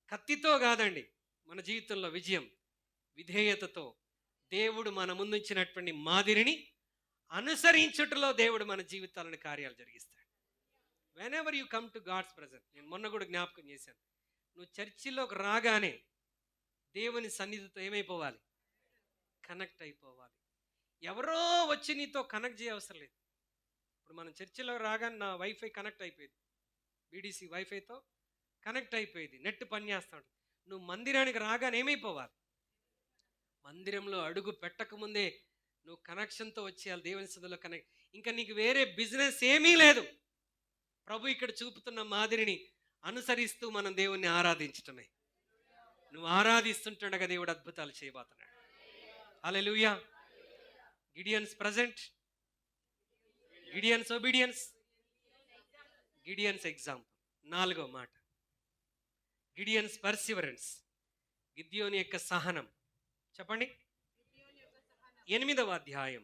కత్తితో కాదండి మన జీవితంలో విజయం, విధేయతతో దేవుడు మన ముందుంచినటువంటి మాదిరిని అనుసరించుటలో దేవుడు మన జీవితాలను కార్యాలు జరిగిస్తాడు. Whenever you come to God's present, నేను మొన్న కూడా జ్ఞాపకం చేశాను, నువ్వు చర్చిలోకి రాగానే దేవుని సన్నిధితో ఏమైపోవాలి? కనెక్ట్ అయిపోవాలి. ఎవరో వచ్చి నీతో కనెక్ట్ చేయవసరం లేదు. ఇప్పుడు మనం చర్చిలో రాగానే నా వైఫై కనెక్ట్ అయిపోయింది, బీడీసీ వైఫైతో కనెక్ట్ అయిపోయింది, నెట్ పనిచేస్తాడు. నువ్వు మందిరానికి రాగానే ఏమైపోవాలి? మందిరంలో అడుగు పెట్టకముందే నువ్వు కనెక్షన్తో వచ్చేయాలి దేవుని సన్నిధిలో కనెక్ట్. ఇంకా నీకు వేరే బిజినెస్ ఏమీ లేదు. ప్రభు ఇక్కడ చూపుతున్న మాదిరిని అనుసరిస్తూ మనం దేవుణ్ణి ఆరాధించటమే. నువ్వు ఆరాధిస్తుంటుండగా దేవుడు అద్భుతాలు చేయబోతున్నాడు. Hallelujah. Gideon's present, Gideon's obedience, Gideon's example. 4వ మాట గిడియన్స్ పర్సివరెన్స్, గిద్యోని యొక్క సహనం. చెప్పండి. 8వ అధ్యాయం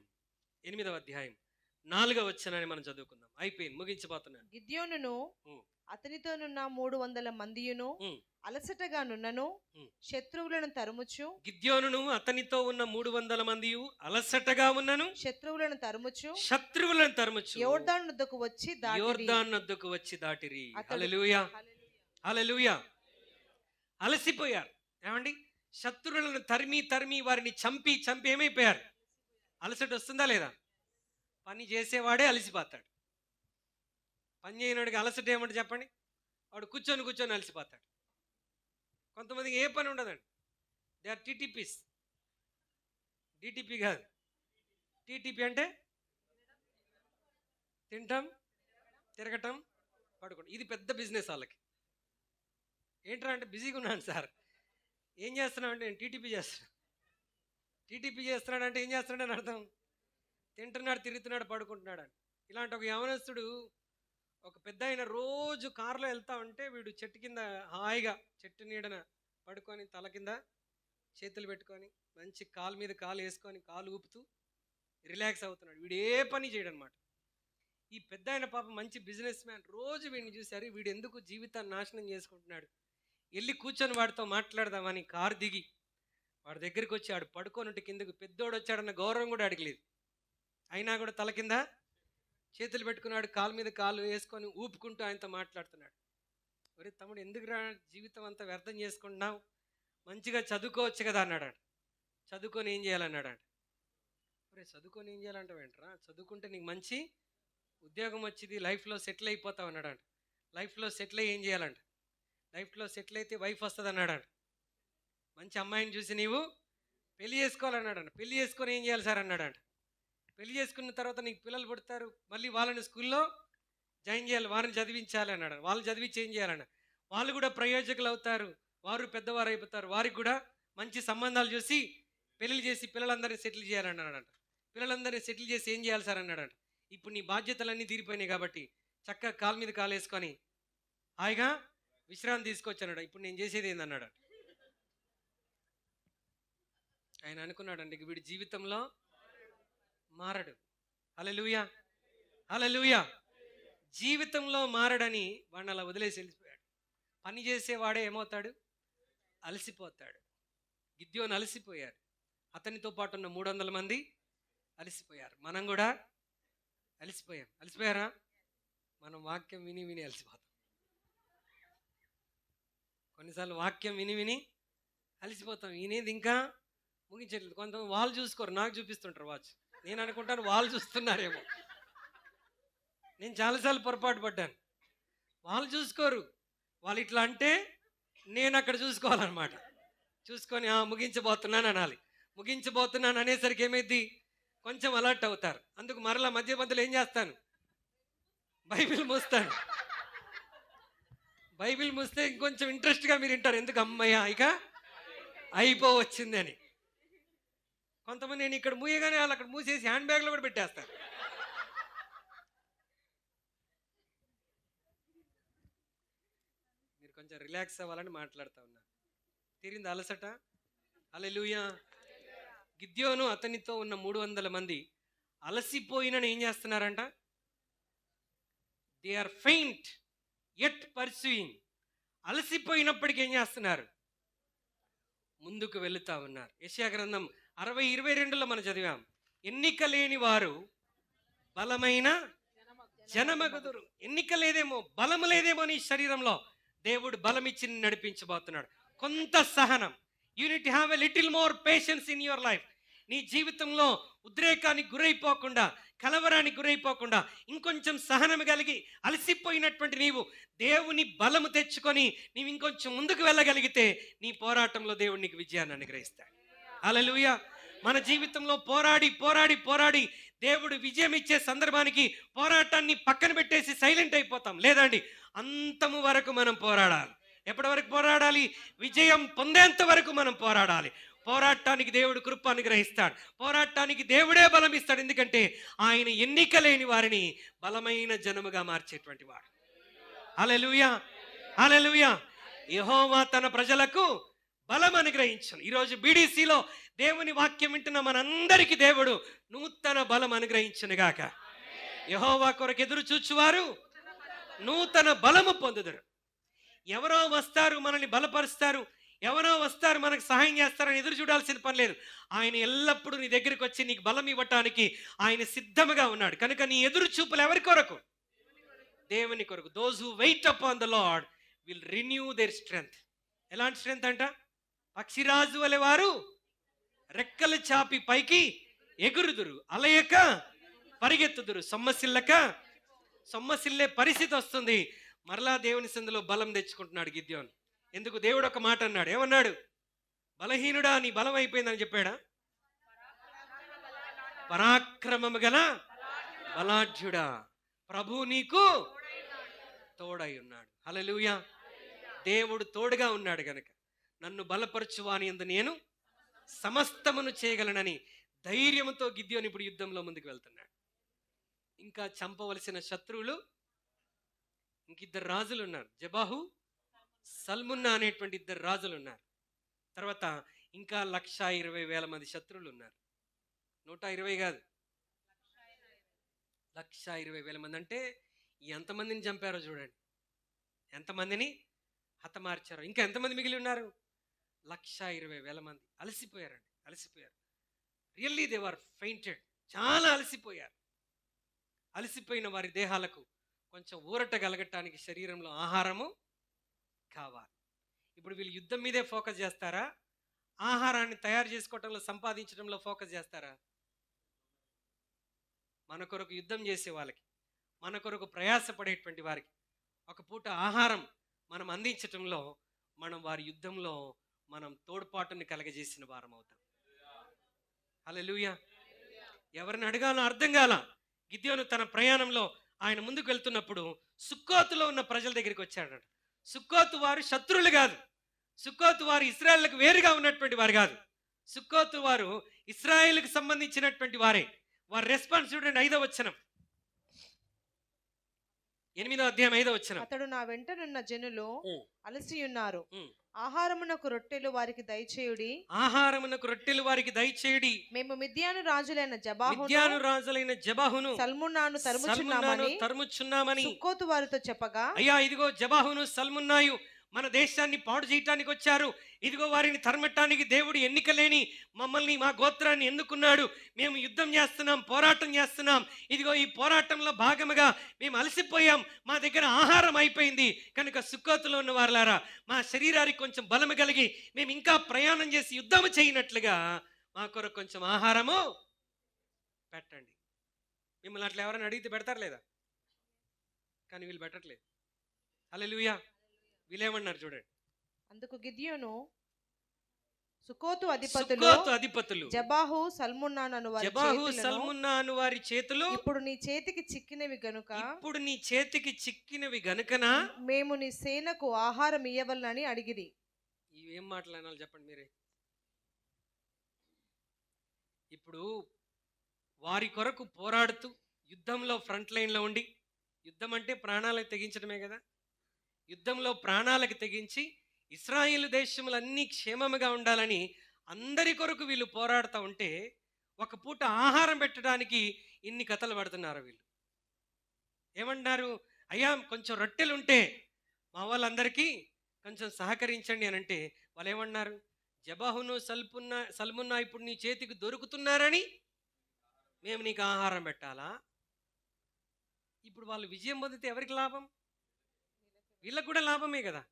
4వ వచనాన్ని మనం చదువుకుందాం. అయిపోయింది, ముగించబోతున్నాను. గిద్యోనును ఉమ్. అతనితోనున్న 300 మందియును ఉమ్. అలసటగా నున్నను ఉమ్. శత్రువులను తరుముచు గిద్యోనును అతనితో ఉన్న 300 మంది అలసటగా ఉన్నను శత్రువులను తరుముచు యోర్దాను యొర్దాను నొద్దకు వచ్చి దాటిరి. అతడు- హల్లెలూయా, హల్లెలూయా. అలసిపోయారు. ఏమండి? శత్రువులను తరిమి వారిని చంపి ఏమైపోయారు? అలసట వస్తుందా లేదా? పని చేసేవాడే అలసిపోతాడు. పని చేయనడికి అలసట ఏమంటే చెప్పండి? వాడు కూర్చొని అలసిపోతాడు. కొంతమందికి ఏ పని ఉండదండి. They are TTPs. డిటిపి కాదు, టీటీపీ అంటే తింటాం, తిరగటం, పడుకోవడం. ఇది పెద్ద బిజినెస్ వాళ్ళకి. ఏంట్రా అంటే బిజీగా ఉన్నాను సార్. ఏం చేస్తున్నావు అంటే నేను టీటీపీ చేస్తున్నాను. టీటీపీ చేస్తున్నాడు అంటే ఏం చేస్తున్నాడని అర్థం? తింటున్నాడు, తిరుగుతున్నాడు, పడుకుంటున్నాడు అని. ఇలాంటి ఒక యవనస్తుడు, ఒక పెద్ద ఆయన రోజు కారులో వెళ్తా ఉంటే వీడు చెట్టు కింద హాయిగా చెట్టు నీడన పడుకొని తల కింద చేతులు పెట్టుకొని మంచి కాలు మీద కాలు వేసుకొని కాలు ఊపుతూ రిలాక్స్ అవుతున్నాడు. వీడు ఏ పని చేయడు అనమాట. ఈ పెద్ద ఆయన పాపం మంచి బిజినెస్ మ్యాన్. రోజు వీడిని చూశారు, వీడు ఎందుకు జీవితాన్ని నాశనం చేసుకుంటున్నాడు, వెళ్ళి కూర్చొని వాడితో మాట్లాడదామని కారు దిగి వాడి దగ్గరికి వచ్చి ఆడు పడుకోనుంటే కిందకు పెద్దోడు వచ్చాడన్న గౌరవం కూడా అడగలేదు. అయినా కూడా తల కింద చేతులు పెట్టుకున్నాడు, కాలు మీద కాలు వేసుకొని ఊపుకుంటూ ఆయనతో మాట్లాడుతున్నాడు. ఒరే తమ్ముడు, ఎందుకు రా జీవితం అంతా వ్యర్థం చేసుకుంటున్నావు, మంచిగా చదువుకోవచ్చు కదా అన్నాడు. చదువుకొని ఏం చేయాలన్నాడు. ఒరే చదువుకొని ఏం చేయాలంటావు ఏంట్రా, చదువుకుంటే నీకు మంచి ఉద్యోగం వచ్చింది, లైఫ్లో సెటిల్ అయిపోతావు అన్నాడు. లైఫ్లో సెటిల్ అయ్యి ఏం చేయాలంట? లైఫ్లో సెటిల్ అయితే వైఫ్ వస్తుంది అన్నాడు. మంచి అమ్మాయిని చూసి నీవు పెళ్లి చేసుకోవాలన్నాడు. పెళ్లి చేసుకొని ఏం చేయాలి సార్ అన్నాడు. పెళ్లి చేసుకున్న తర్వాత నీకు పిల్లలు పుడతారు, మళ్ళీ వాళ్ళని స్కూల్లో జాయిన్ చేయాలి, వారిని చదివించాలి అన్నాడు. వాళ్ళు చదివించి ఏం చేయాలన్న, వాళ్ళు కూడా ప్రయోజకులు అవుతారు, వారు పెద్దవారు అయిపోతారు, వారికి కూడా మంచి సంబంధాలు చూసి పెళ్లి చేసి పిల్లలందరినీ సెటిల్ చేయాలన్నాడంట. పిల్లలందరినీ సెటిల్ చేసి ఏం చేయాలి సార్ అన్నాడంట. ఇప్పుడు నీ బాధ్యతలన్నీ తీరిపోయినాయి కాబట్టి చక్కగా కాలు మీద కాలు వేసుకొని హాయిగా విశ్రాంతి తీసుకోవచ్చు అన్నాడు. ఇప్పుడు నేను చేసేది ఏందన్నాడు. ఆయన అనుకున్నాడండి, వీడి జీవితంలో మారడు. హల్లెలూయా, హల్లెలూయా. జీవితంలో మారడని వాడిని అలా వదిలేసి వెళ్ళిపోయాడు. పని చేసేవాడే ఏమవుతాడు? అలసిపోతాడు. గిద్యోను అలసిపోయారు, అతనితో పాటు ఉన్న 300 మంది అలసిపోయారు. మనం కూడా అలసిపోయారా? మనం వాక్యం విని అలసిపోతాం. కొన్నిసార్లు వాక్యం విని అలసిపోతాం. వినేది ఇంకా ముగించట్లేదు. కొంతమంది వాళ్ళు చూసుకోరు, నాకు చూపిస్తుంటారు వాచ్. నేను అనుకుంటాను వాళ్ళు చూస్తున్నారేమో. నేను చాలాసార్లు పొరపాటు పడ్డాను. వాళ్ళు చూసుకోరు, వాళ్ళు ఇట్లా అంటే నేను అక్కడ చూసుకోవాలన్నమాట. చూసుకొని ముగించబోతున్నాను అనాలి. ముగించబోతున్నాను అనేసరికి ఏమైంది, కొంచెం అలర్ట్ అవుతారు. అందుకు మరలా మధ్యలో ఏం చేస్తాను, బైబిల్ మూస్తాను. బైబిల్ మూస్తే ఇంకొంచెం ఇంట్రెస్ట్గా మీరు వింటారు. ఎందుకు అమ్మయ్య ఇక అయిపోవచ్చింది అని. కొంతమంది నేను ఇక్కడ మూయగానే వాళ్ళు అక్కడ మూసేసి హ్యాండ్ బ్యాగ్లో కూడా పెట్టేస్తారు. మీరు కొంచెం రిలాక్స్ అవ్వాలని మాట్లాడుతూ ఉన్నా. తీరింది అలసట. హల్లెలూయా. గిద్యోను అతనితో ఉన్న 300 మంది అలసిపోయినని ఏం చేస్తున్నారంట? They are faint at pursuing. అలసిపోయినప్పటికీ ఏం చేస్తున్నారు? ముందుకు వెళుతా ఉన్నారు. యెషయా గ్రంథం 60:22లో మనం చదివాం, ఎన్నిక లేని వారు బలమైన జనమగుదురు. ఎన్నిక లేదేమో, బలము లేదేమో నీ శరీరంలో, దేవుడు బలమిచ్చి నడిపించబోతున్నాడు. కొంత సహనం, you need to have a little more patience in your life. నీ జీవితంలో ఉద్రేకానికి గురైపోకుండా, కలవరానికి గురైపోకుండా, ఇంకొంచెం సహనం కలిగి, అలసిపోయినటువంటి నీవు దేవుని బలము తెచ్చుకొని నీవు ఇంకొంచెం ముందుకు వెళ్ళగలిగితే నీ పోరాటంలో దేవుడు నీకు విజయాన్ని అనుగ్రహిస్తాడు. హల్లెలూయా. మన జీవితంలో పోరాడి పోరాడి పోరాడి దేవుడు విజయం ఇచ్చే సందర్భానికి పోరాటాన్ని పక్కన పెట్టేసి సైలెంట్ అయిపోతాం. లేదండి, అంతము వరకు మనం పోరాడాలి. ఎప్పటి వరకు పోరాడాలి? విజయం పొందేంత వరకు మనం పోరాడాలి. పోరాటానికి దేవుడు కృప అనుగ్రహిస్తాడు. పోరాటానికి దేవుడే బలం ఇస్తాడు. ఎందుకంటే ఆయన ఎన్నిక లేని వారిని బలమైన జనముగా మార్చేటువంటి వాడు. హల్లెలూయా, హల్లెలూయా. యెహోవా తన ప్రజలకు బలం అనుగ్రహించను. ఈరోజు బీడీసీలో దేవుని వాక్యం వింటున్న మనందరికీ దేవుడు నూతన బలం అనుగ్రహించునుగాక. యెహోవా కొరకు ఎదురు చూచువారు నూతన బలము పొందుదురు. ఎవరో వస్తారు మనల్ని బలపరుస్తారు, ఎవరో వస్తారు మనకు సహాయం చేస్తారని ఎదురు చూడాల్సిన పని లేదు. ఆయన ఎల్లప్పుడూ నీ దగ్గరికి వచ్చి నీకు బలం ఇవ్వటానికి ఆయన సిద్ధముగా ఉన్నాడు. కనుక నీ ఎదురు చూపులు ఎవరి కొరకు? దేవుని కొరకు. Those who wait upon the Lord will renew their strength. ఎలాంటి స్ట్రెంగ్త్ అంట? పక్షిరాజు వలె వారు రెక్కలు చాపి పైకి ఎగురుదురు, అలయక పరిగెత్తుదురు, సొమ్మసిల్లే పరిస్థితి వస్తుంది. మరలా దేవుని సందులో బలం తెచ్చుకుంటున్నాడు గిద్యోను. ఎందుకు? దేవుడు ఒక మాట అన్నాడు. ఏమన్నాడు? బలహీనుడా, నీ బలం అయిపోయిందని చెప్పాడా? పరాక్రమము గల బలాఢ్యుడా, ప్రభు నీకు తోడై ఉన్నాడు. హల్లెలూయా. దేవుడు తోడుగా ఉన్నాడు గనక నన్ను బలపరచువాని యందు నేను సమస్తమును చేయగలనని ధైర్యంతో గిద్యోను ఇప్పుడు యుద్ధంలో ముందుకు వెళ్తున్నాడు. ఇంకా చంపవలసిన శత్రువులు ఇంకిద్దరు రాజులు ఉన్నారు. జబాహు, సల్మున్నా అనేటువంటి ఇద్దరు రాజులు ఉన్నారు. తర్వాత ఇంకా 120,000 మంది శత్రువులు ఉన్నారు. 120 కాదు, 120,000 మంది. అంటే ఎంతమందిని చంపారో చూడండి, ఎంతమందిని హతమార్చారో. ఇంకా ఎంతమంది మిగిలి ఉన్నారు? 120,000 మంది. అలసిపోయారండి, అలసిపోయారు. Really they were fainted. చాలా అలసిపోయారు. అలసిపోయిన వారి దేహాలకు కొంచెం ఊరట కలగటానికి శరీరంలో ఆహారము కావాలి. ఇప్పుడు వీళ్ళు యుద్ధం మీదే ఫోకస్ చేస్తారా? ఆహారాన్ని తయారు చేసుకోవటంలో, సంపాదించడంలో ఫోకస్ చేస్తారా? మన కొరకు యుద్ధం చేసే వాళ్ళకి, మన కొరకు ప్రయాసపడేటువంటి వారికి ఒక పూట ఆహారం మనం అందించటంలో మనం వారి యుద్ధంలో మనం తోడ్పాటుని కలగజేసిన వారం అవుతాం. హల్లెలూయా. ఎవరిని అడగాలో అర్థం కాల. గిద్యోను తన ప్రయాణంలో ఆయన ముందుకు వెళ్తున్నప్పుడు సుక్కోతులో ఉన్న ప్రజల దగ్గరికి వచ్చాడు. సుక్కోతు వారు శత్రువులు కాదు, సుక్కోతు వారు ఇశ్రాయేలుకు వేరుగా ఉన్నటువంటి వారు కాదు. సుక్కోతు వారు ఇశ్రాయేలుకు సంబంధించినటువంటి వారే. వారి రెస్పాన్స్ చూడండి, 5వ వచనం, 8వ అధ్యాయం 5వ వచనం. అతడు నా వెంటనున్న జనులు అలసి ఉన్నారు, ఉమ్. ఆహారమునకు రొట్టెలు వారికి దయచేయుడి. ఆహారమునకు రొట్టెలు వారికి దయచేయుడి. మేము మిద్యాను రాజులైన జబాహును సల్మున్నాను తరుముచున్నామని సుక్కోతు వారితో చెప్పగా, అయ్యా ఇదిగో జబాహును సల్మున్నాయు మన దేశాన్ని పాడు చేయటానికి వచ్చారు. ఇదిగో వారిని తరమటానికి దేవుడు ఎన్నిక లేని మమ్మల్ని, మా గోత్రాన్ని ఎన్నుకున్నాడు. మేము యుద్ధం చేస్తున్నాం, పోరాటం చేస్తున్నాం. ఇదిగో ఈ పోరాటంలో భాగముగా మేము అలసిపోయాం, మా దగ్గర ఆహారం అయిపోయింది. కనుక సుక్కోతులో ఉన్న వారులారా, మా శరీరానికి కొంచెం బలము కలిగి మేము ఇంకా ప్రయాణం చేసి యుద్ధము చేయనట్లుగా మా కొరకు కొంచెం ఆహారము పెట్టండి. మిమ్మల్ని అట్లా ఎవరైనా అడిగితే పెడతారు లేదా? కానీ వీళ్ళు పెట్టట్లేదు. హల్లెలూయా. వీళ్ళేమన్నారు చూడండి. అందుకు గిద్యోను, సుక్కోతు అధిపతులు జబాహు సల్మున్నాను వారి చేతులు ఇప్పుడు నీ చేతికి చిక్కినవి గనుకనా మేము నీ సేనకు ఆహారం ఇయ్యవలనని అడిగిరి. ఇవేం మాట్లాడాలి చెప్పండి మీరే. ఇప్పుడు వారి కొరకు పోరాడుతూ యుద్ధంలో ఫ్రంట్ లైన్లో ఉండి, యుద్ధం అంటే ప్రాణాలకు తెగించడమే కదా, యుద్ధంలో ప్రాణాలకు తెగించి ఇశ్రాయేలు దేశములన్నీ క్షేమముగా ఉండాలని అందరి కొరకు వీళ్ళు పోరాడుతూ ఉంటే, ఒక పూట ఆహారం పెట్టడానికి ఇన్ని కథలు పడుతున్నారు వీళ్ళు. ఏమంటున్నారు? అయ్యా కొంచెం రొట్టెలుంటే మా వాళ్ళందరికీ కొంచెం సహకరించండి అని అంటే వాళ్ళు ఏమన్నారు? జబాహును సల్మున్నా ఇప్పుడు నీ చేతికి దొరుకుతున్నారని మేము నీకు ఆహారం పెట్టాలా? ఇప్పుడు వాళ్ళు విజయం పొందితే ఎవరికి లాభం? వీళ్ళకు కూడా లాభమే కదా.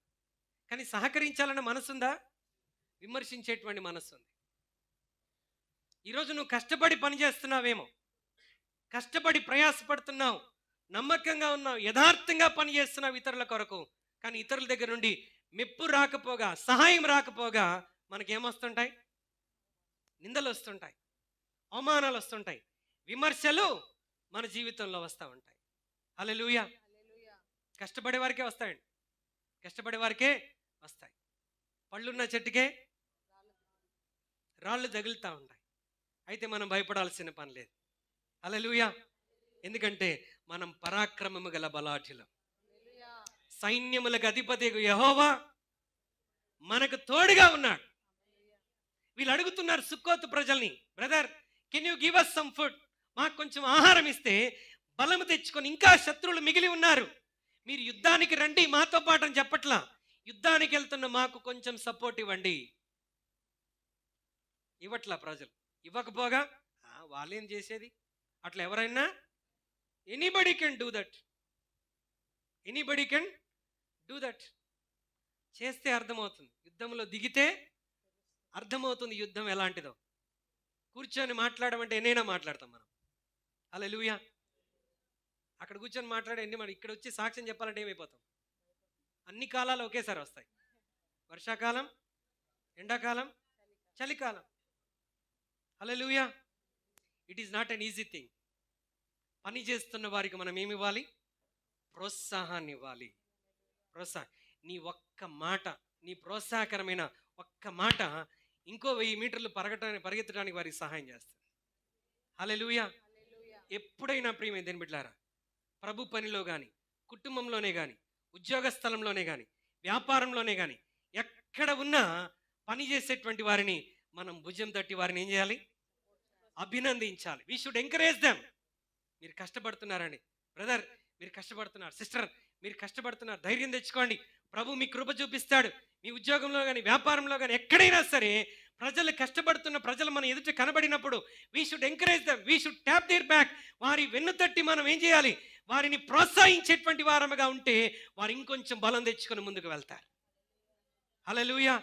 కానీ సహకరించాలన్న మనసుందా? విమర్శించేటువంటి మనసు ఉంది. ఈరోజు నువ్వు కష్టపడి పని చేస్తున్నావేమో, కష్టపడి ప్రయాసపడుతున్నావు, నమ్మకంగా ఉన్నావు, యథార్థంగా పని చేస్తున్నావు ఇతరుల కొరకు. కానీ ఇతరుల దగ్గర నుండి మెప్పు రాకపోగా, సహాయం రాకపోగా మనకేమొస్తుంటాయి? నిందలు వస్తుంటాయి, అవమానాలు వస్తుంటాయి, విమర్శలు మన జీవితంలో వస్తూ ఉంటాయి. హల్లెలూయా. కష్టపడే వారికే వస్తాయండి, కష్టపడే వారికే వస్తాయి. పళ్ళున్న చెట్టుకే రాళ్ళు తగులుతూ ఉంటాయి. అయితే మనం భయపడాల్సిన పని లేదు. హల్లెలూయా. ఎందుకంటే మనం పరాక్రమము గల బలాఢ్యులం. సైన్యములకు అధిపతి యెహోవా మనకు తోడుగా ఉన్నాడు. వీళ్ళు అడుగుతున్నారు సుక్కోతు ప్రజల్ని, brother can you give us some food, మాకు కొంచెం ఆహారం ఇస్తే బలము తెచ్చుకొని, ఇంకా శత్రువులు మిగిలి ఉన్నారు, మీరు యుద్ధానికి రండి మాతో పాటు అని చెప్పట్లా. యుద్ధానికి వెళ్తున్న మాకు కొంచెం సపోర్ట్ ఇవ్వండి. ఇవ్వట్లా ప్రజలు. ఇవ్వకపోగా వాళ్ళేం చేసేది? అట్లా ఎవరైనా anybody can do that, anybody can do that. చేస్తే అర్థమవుతుంది, యుద్ధంలో దిగితే అర్థమవుతుంది యుద్ధం ఎలాంటిదో. కూర్చొని మాట్లాడమంటే ఎన్నైనా మాట్లాడతాం మనం. హల్లెలూయా. అక్కడ కూర్చొని మాట్లాడే మనం ఇక్కడ వచ్చి సాక్ష్యం చెప్పాలంటే ఏమైపోతాం? అన్ని కాలాలు ఒకేసారి వస్తాయి. వర్షాకాలం, ఎండాకాలం, చలికాలం. Hallelujah. It is not an easy thing. పని చేస్తున్న వారికి మనం ఏమి ఇవ్వాలి? ప్రోత్సాహాన్ని ఇవ్వాలి. ప్రోత్సాహం. నీ ఒక్క మాట, నీ ప్రోత్సాహకరమైన ఒక్క మాట ఇంకో 1000 మీటర్లు పరిగెత్తడానికి వారికి సహాయం చేస్తుంది. హల్లెలూయా. ఎప్పుడైనా ప్రియమైన దేని బిడ్డలారా, ప్రభు పనిలో కానీ, కుటుంబంలోనే కానీ, ఉద్యోగ స్థలంలోనే కానీ, వ్యాపారంలోనే కానీ, ఎక్కడ ఉన్నా పని చేసేటువంటి వారిని మనం భుజం తట్టి వారిని ఏం చేయాలి? అభినందించాలి. We should encourage them. మీరు కష్టపడుతున్నారండి బ్రదర్, మీరు కష్టపడుతున్నారు సిస్టర్, మీరు కష్టపడుతున్నారు, ధైర్యం తెచ్చుకోండి, ప్రభు మీ కృప చూపిస్తాడు. మీ ఉద్యోగంలో కానీ, వ్యాపారంలో కానీ, ఎక్కడైనా సరే ప్రజలు కష్టపడుతున్న ప్రజలు మన ఎదుట కనబడినప్పుడు we should encourage them, we should tap their back. వారి వెన్ను తట్టి మనం ఏం చేయాలి? వారిని ప్రోత్సహించేటువంటి వారముగా ఉంటే వారు ఇంకొంచెం బలం తెచ్చుకొని ముందుకు వెళ్తారు. Hallelujah.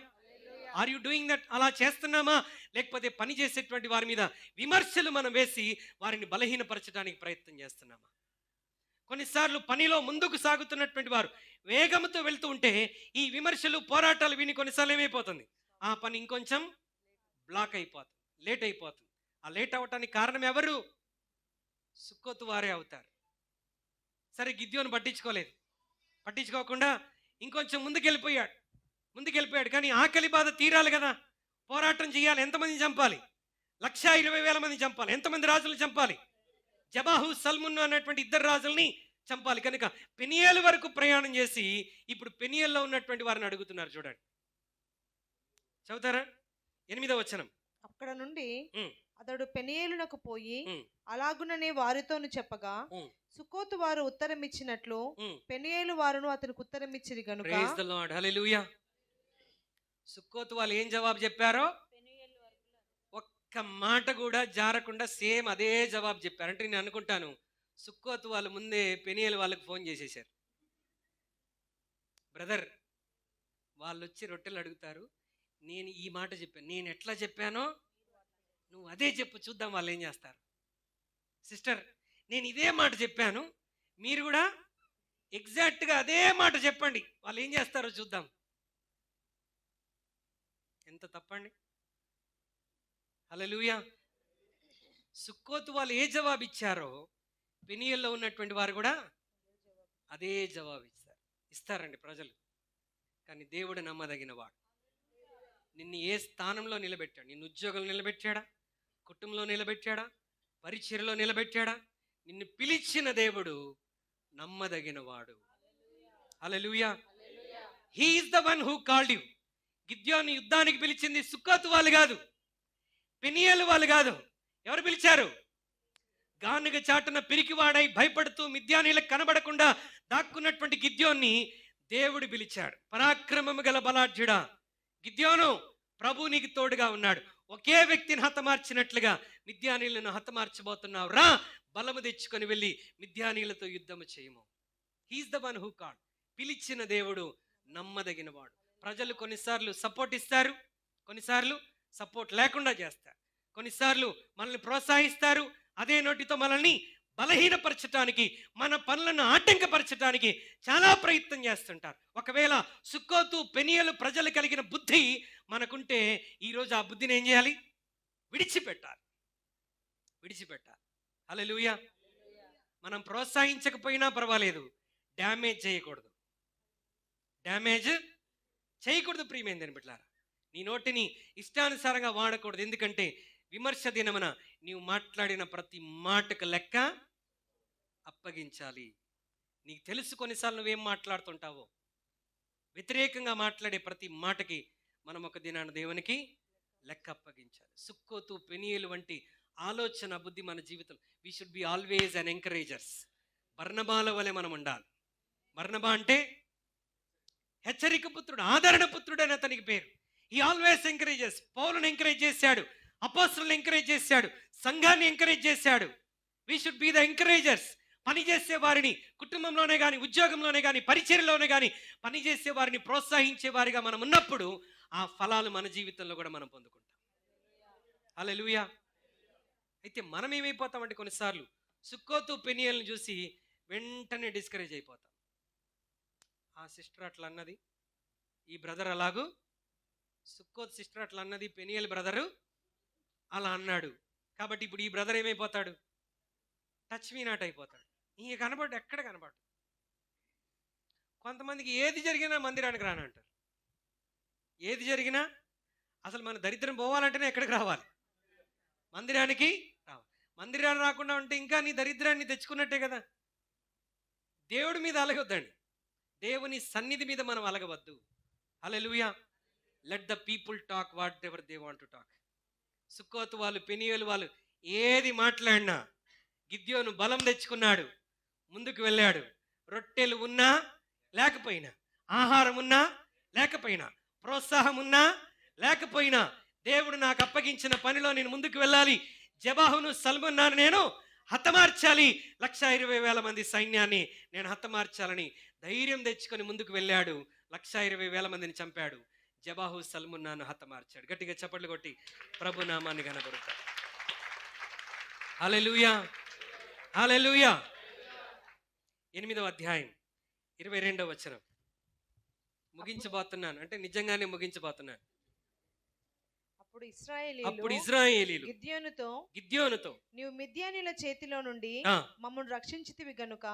Are you doing that? అలా చేస్తున్నామా? లేకపోతే పని చేసేటువంటి వారి మీద విమర్శలు మనం వేసి వారిని బలహీనపరచడానికి ప్రయత్నం చేస్తున్నామా? కొన్నిసార్లు పనిలో ముందుకు సాగుతున్నటువంటి వారు వేగంతో వెళ్తూ ఉంటే ఈ విమర్శలు, పోరాటాలు విని కొన్నిసార్లు ఏమైపోతుంది? ఆ పని ఇంకొంచెం బ్లాక్ అయిపోతుంది, లేట్ అయిపోతుంది. ఆ లేట్ అవ్వటానికి కారణం ఎవరు? సుక్కోతు వారే అవుతారు. సరే, గిద్యోను పట్టించుకోకుండా ఇంకొంచెం ముందుకెళ్ళిపోయాడు. కానీ ఆకలి బాధ తీరాలి కదా, పోరాటం చేయాలి. ఎంతమంది చంపాలి? 120,000 మంది చంపాలి. ఎంతమంది రాజులను చంపాలి? జబాహు, సల్మున్ను అన్నటువంటి 2 రాజుల్ని చంపాలి. కనుక పెనియేలు వరకు ప్రయాణం చేసి ఇప్పుడు పెనియేల్లో ఉన్నటువంటి వారిని అడుగుతున్నారు. చూడండి, చదువుతారా? 8వ వచనం. అక్కడ నుండి అతడు పెనియేలునకు పోయి అలాగుననే వారితోను చెప్పగా సుక్కోతు వారు ఉత్తరం ఇచ్చినట్లు పెనియేలు వారును అతనికి ఉత్తరం ఇచ్చిరి గనుక. Praise the Lord. హల్లెలూయా. సుక్కోతు వాళ్ళు ఏం జవాబు చెప్పారో ఒక్క మాట కూడా జారకుండా సేమ్ అదే జవాబు చెప్పారు. అంటే నేను అనుకుంటాను సుక్కోతు వాళ్ళు ముందే పెనియేలు వాళ్ళకి ఫోన్ చేసేసారు. బ్రదర్, వాళ్ళు వచ్చి రొట్టెలు అడుగుతారు, నేను ఈ మాట చెప్పాను, నేను ఎట్లా చెప్పానో నువ్వు అదే చెప్పు, చూద్దాం వాళ్ళు ఏం చేస్తారు. సిస్టర్, నేను ఇదే మాట చెప్పాను, మీరు కూడా ఎగ్జాక్ట్గా అదే మాట చెప్పండి, వాళ్ళు ఏం చేస్తారో చూద్దాం. ఎంత తప్పండి. హల్లెలూయా. సుక్కోతు వాళ్ళు ఏ జవాబు ఇచ్చారో పెనియేల్లో ఉన్నటువంటి వారు కూడా అదే జవాబు ఇస్తారండి ప్రజలు. కానీ దేవుడు నమ్మదగిన వాడు. నిన్ను ఏ స్థానంలో నిలబెట్టాడు? నిన్ను ఉద్యోగంలో నిలబెట్టాడా? కుటుంబంలో నిలబెట్టాడా? పరిచర్యలో నిలబెట్టాడా? నిన్ను పిలిచిన దేవుడు నమ్మదగిన వాడు. Hallelujah. He is the one who called you. గిద్యోను యుద్ధానికి పిలిచింది సుక్కోతు వాళ్ళు కాదు, పెనియేలు వాళ్ళు కాదు. ఎవరు పిలిచారు? గానుగ చాటున పిరికివాడై భయపడుతూ మిద్యానీలకు కనబడకుండా దాక్కున్నటువంటి గిద్యోన్ని దేవుడు పిలిచాడు. పరాక్రమము గల బలాఢ్యుడా గిద్యోను, ప్రభు నీకు తోడుగా ఉన్నాడు. ఒకే వ్యక్తిని హతమార్చినట్లుగా మిద్యానీయులను హతమార్చబోతున్నావు. రా, బలము తెచ్చుకొని వెళ్ళి మిద్యానీయులతో యుద్ధము చేయము. He's the one who call. పిలిచిన దేవుడు నమ్మదగినవాడు. ప్రజలు కొన్నిసార్లు సపోర్ట్ ఇస్తారు, కొన్నిసార్లు సపోర్ట్ లేకుండా చేస్తారు, కొన్నిసార్లు మనల్ని ప్రోత్సహిస్తారు, అదే నోటితో మనల్ని బలహీనపరచడానికి, మన పనులను ఆటంకపరచడానికి చాలా ప్రయత్నం చేస్తుంటారు. ఒకవేళ సుక్కోతు పెనియలు ప్రజలు కలిగిన బుద్ధి మనకుంటే ఈరోజు ఆ బుద్ధిని ఏం చేయాలి? విడిచిపెట్టాలి. హల్లెలూయా. మనం ప్రోత్సహించకపోయినా పర్వాలేదు, డ్యామేజ్ చేయకూడదు. ప్రియమైనదని బిడ్డలారా, నీ నోటిని ఇష్టానుసారంగా వాడకూడదు. ఎందుకంటే విమర్శ దినమున నీవు మాట్లాడిన ప్రతి మాటకు లెక్క అప్పగించాలి. నీకు తెలుసు కొన్నిసార్లు నువ్వేం మాట్లాడుతుంటావో. వ్యతిరేకంగా మాట్లాడే ప్రతి మాటకి మనం ఒక దినాన దేవునికి లెక్క అప్పగించాలి. సుక్కోతు పెనియేలు వంటి ఆలోచన బుద్ధి మన జీవితం. We should be always an encouragers. బర్నబాల వలె మనం ఉండాలి. బర్నబా అంటే హెచ్చరిక పుత్రుడు, ఆదరణ పుత్రుడు అని అతనికి పేరు. ఈ ఆల్వేస్ ఎంకరేజెస్. పౌలుని ఎంకరేజ్ చేశాడు, అపోస్తలులను ఎంకరేజ్ చేశాడు, సంఘాన్ని ఎంకరేజ్ చేశాడు. We should be the ఎంకరేజర్స్. పనిచేసే వారిని, కుటుంబంలోనే కానీ, ఉద్యోగంలోనే కానీ, పరిచర్యలోనే కానీ పనిచేసే వారిని ప్రోత్సహించే వారిగా మనం ఉన్నప్పుడు ఆ ఫలాలు మన జీవితంలో కూడా మనం పొందుకుంటాం. హల్లెలూయా. అయితే మనం ఏమైపోతామంటే కొన్నిసార్లు సుక్కోతు పెనియేలును చూసి వెంటనే డిస్కరేజ్ అయిపోతాం. ఆ సిస్టర్ అట్లా అన్నది, ఈ బ్రదర్ అలాగూ, సుక్కోత్ సిస్టర్ అట్లా అన్నది, పెనియేల్ బ్రదరు అలా అన్నాడు. కాబట్టి ఇప్పుడు ఈ బ్రదర్ ఏమైపోతాడు? టచ్ మీ నాట్ అయిపోతాడు. ఇంక కనబడు, ఎక్కడ కనబడు. కొంతమందికి ఏది జరిగినా మందిరానికి రానంటారు. ఏది జరిగినా అసలు మన దరిద్రం పోవాలంటేనే ఎక్కడికి రావాలి? మందిరానికి రావాలి. మందిరాన్ని రాకుండా ఉంటే ఇంకా నీ దరిద్రాన్ని తెచ్చుకున్నట్టే కదా. దేవుడి మీద అలగొద్దండి, దేవుని సన్నిధి మీద మనం అలగవద్దు. Hallelujah. Let the people talk whatever they want to talk. సుక్కోతు వాళ్ళు, పెనియేలు వాళ్ళు ఏది మాట్లాడినా గిద్యోను బలం తెచ్చుకున్నాడు, ముందుకు వెళ్ళాడు. రొట్టెలు ఉన్నా లేకపోయినా, ఆహారం ఉన్నా లేకపోయినా, ప్రోత్సాహం ఉన్నా లేకపోయినా, దేవుడు నాకు అప్పగించిన పనిలో నేను ముందుకు వెళ్ళాలి. జెబాహును సల్మున్నాను నేను హతమార్చాలి. 1,20,000 మంది సైన్యాన్ని నేను హతమార్చాలని ధైర్యం తెచ్చుకొని ముందుకు వెళ్ళాడు. 1,20,000 మందిని చంపాడు. జెబాహు సల్మున్నాను హతమార్చాడు. గట్టిగా చప్పట్లు కొట్టి ప్రభు నామాన్ని కనబరుతాడు. హల్లెలూయా, హల్లెలూయా. 8వ అధ్యాయం 22వ వచనం. ముగించబోతున్నాను అంటే నిజంగానే ముగించబోతున్నాను. అప్పుడు ఇశ్రాయేలీయులు గిద్యోనుతో నీవు మిద్యానీయుల చేతిలో నుండి మమ్మల్ని రక్షించితివి గనుక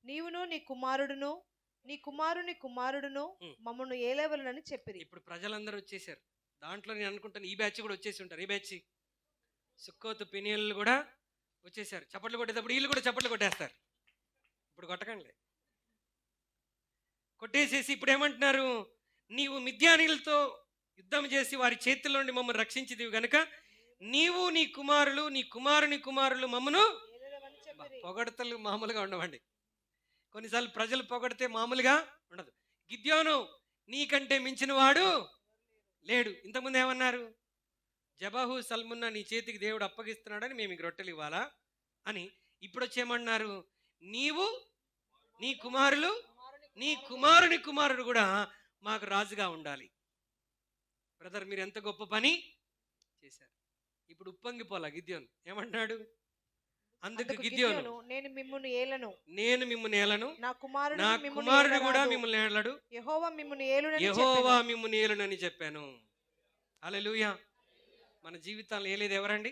నీవును నీ కుమారుని కుమారుడును మమ్మల్ని ఏలేవలనని చెప్పిరి. ఇప్పుడు ప్రజలందరూ వచ్చేసారు. దాంట్లో నేను అనుకుంటాను ఈ బ్యాచ్ కూడా వచ్చేసి ఉంటారు. ఈ బ్యాచ్ సుక్కోతు పెనియేలు కూడా వచ్చేసారు. చప్పట్లు కొట్టేటప్పుడు వీళ్ళు కూడా చప్పట్లు కొట్టేస్తారు. ఇప్పుడు కొట్టకండి, కొట్టేసేసి ఇప్పుడు ఏమంటున్నారు? నీవు మిద్యానీయులతో యుద్ధం చేసి వారి చేతుల్లో నుండి మమ్మల్ని రక్షించిదివి గనుక నీవు నీ కుమారుని కుమారులు మమ్మను. పొగడతలు మామూలుగా ఉండవండి. కొన్నిసార్లు ప్రజలు పొగడితే మామూలుగా ఉండదు. గిద్యోను నీకంటే మించిన వాడు లేడు. ఇంతకుముందు ఏమన్నారు? జెబాహు సల్మున్నా నీ చేతికి దేవుడు అప్పగిస్తున్నాడని మేము ఇంక రొట్టెలు ఇవ్వాలా అని. ఇప్పుడు వచ్చేమన్నారు? నీవు నీ కుమారుని కుమారుడు కూడా మాకు రాజుగా ఉండాలి. బ్రదర్, మీరు ఎంత గొప్ప పని చేశారు. ఇప్పుడు ఉప్పొంగిపోలా గిద్యోను. ఏమంటున్నాడు? అందుకు గిద్యోను నేను మిమ్మును ఏలను, నా కుమారుడు కూడా మిమ్మల్ని ఏలడు, యెహోవా మిమ్మును ఏలునని చెప్పాను. హల్లెలూయా. మన జీవితాల్లో ఏలేది ఎవరండి?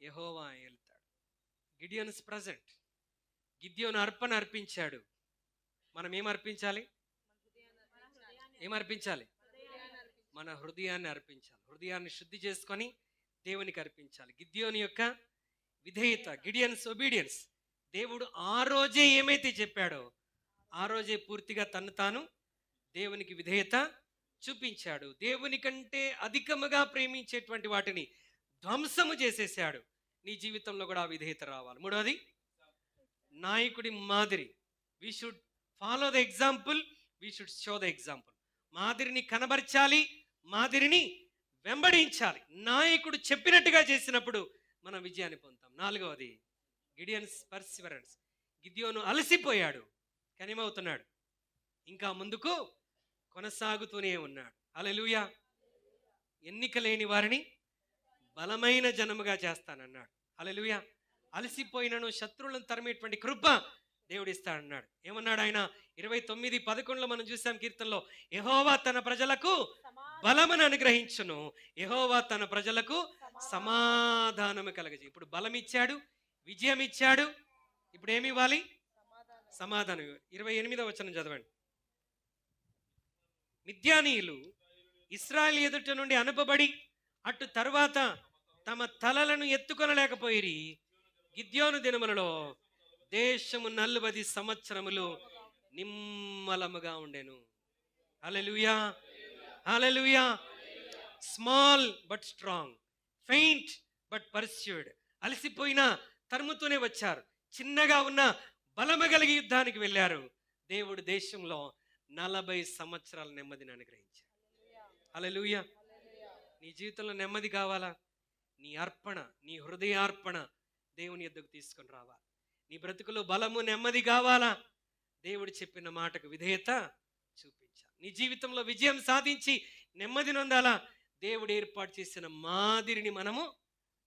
యెహోవా ఏలుతాడు. గిడియోన్స్ ప్రజెంట్. గిద్యోను అర్పణ అర్పించాడు. మనం ఏమర్పించాలి? మన హృదయాన్ని అర్పించాలి. హృదయాన్ని శుద్ధి చేసుకొని దేవునికి అర్పించాలి. గిద్యోను యొక్క విధేయత, గిడియన్స్ ఒబీడియన్స్, దేవుడు ఆ రోజే ఏమైతే చెప్పాడో ఆ రోజే పూర్తిగా తను తాను దేవునికి విధేయత చూపించాడు. దేవుని కంటే అధికముగా ప్రేమించేటువంటి వాటిని ధ్వంసము చేసేసాడు. నీ జీవితంలో కూడా ఆ విధేయత రావాలి. మూడవది, నాయకుడి మాదిరి. We should follow the example, we should show the example. మాదిరిని కనబరచాలి, మాదిరిని వెంబడించాలి. నాయకుడు చెప్పినట్టుగా చేసినప్పుడు మనం విజయాన్ని పొందుతాం. 4వది గిడియన్స్ పర్సివరెన్స్. గిద్యోను అలసిపోయాడు, కనిమవుతున్నాడు, ఇంకా ముందుకు కొనసాగుతూనే ఉన్నాడు. హల్లెలూయా. ఎన్నిక లేని వారిని బలమైన జనముగా చేస్తానన్నాడు. హల్లెలూయా. అలసిపోయినను శత్రువులను తరిమేటువంటి కృప దేవుడు ఇస్తాడన్నాడు. ఏమన్నాడు ఆయన? 29:11 మనం చూసాం కీర్తనలో, యెహోవా తన ప్రజలకు బలమును అనుగ్రహించును, యెహోవా తన ప్రజలకు సమాధానము కలగజేయు. ఇప్పుడు బలం ఇచ్చాడు, విజయం ఇచ్చాడు, ఇప్పుడు ఏమి ఇవ్వాలి? సమాధానం. 28వ వచనం చదవండి. మిద్యానీయులు ఇశ్రాయేలు ఎదుట నుండి అనుపబడి అటు తర్వాత తమ తలలను ఎత్తుకొనలేకపోయిరి. గిద్యోను దినములలో దేశము 40 సంవత్సరములు నిమ్మలముగా ఉండెను. Hallelujah, hallelujah. Small but strong, faint but pursued. అలసిపోయినా తరుముతూనే వచ్చారు, చిన్నగా ఉన్న బలము కలిగి యుద్ధానికి వెళ్ళారు. దేవుడు దేశంలో 40 సంవత్సరాల నెమ్మదిని అనుగ్రహించాడు. హల్లెలూయా. నీ జీవితంలో నెమ్మది కావాలా? నీ అర్పణ, నీ హృదయార్పణ దేవుని యొద్దకు తీసుకొని రావాలి. నీ బ్రతుకులో బలము, నెమ్మది కావాలా? దేవుడు చెప్పిన మాటకు విధేయత చూపించాలి. నీ జీవితంలో విజయం సాధించి నెమ్మది నొందాలా? దేవుడు ఏర్పాటు చేసిన మాదిరిని మనము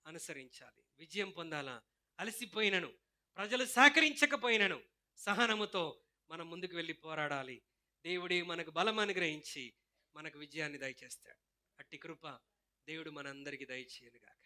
అనుసరించాలి. విజయం పొందాలా? అలసిపోయినను, ప్రజలు సహకరించకపోయినను సహనముతో మనం ముందుకు వెళ్ళి పోరాడాలి. దేవుడే మనకు బలం అనుగ్రహించి మనకు విజయాన్ని దయచేస్తాడు. అట్టి కృప దేవుడు మనందరికీ దయచేయనుగాక.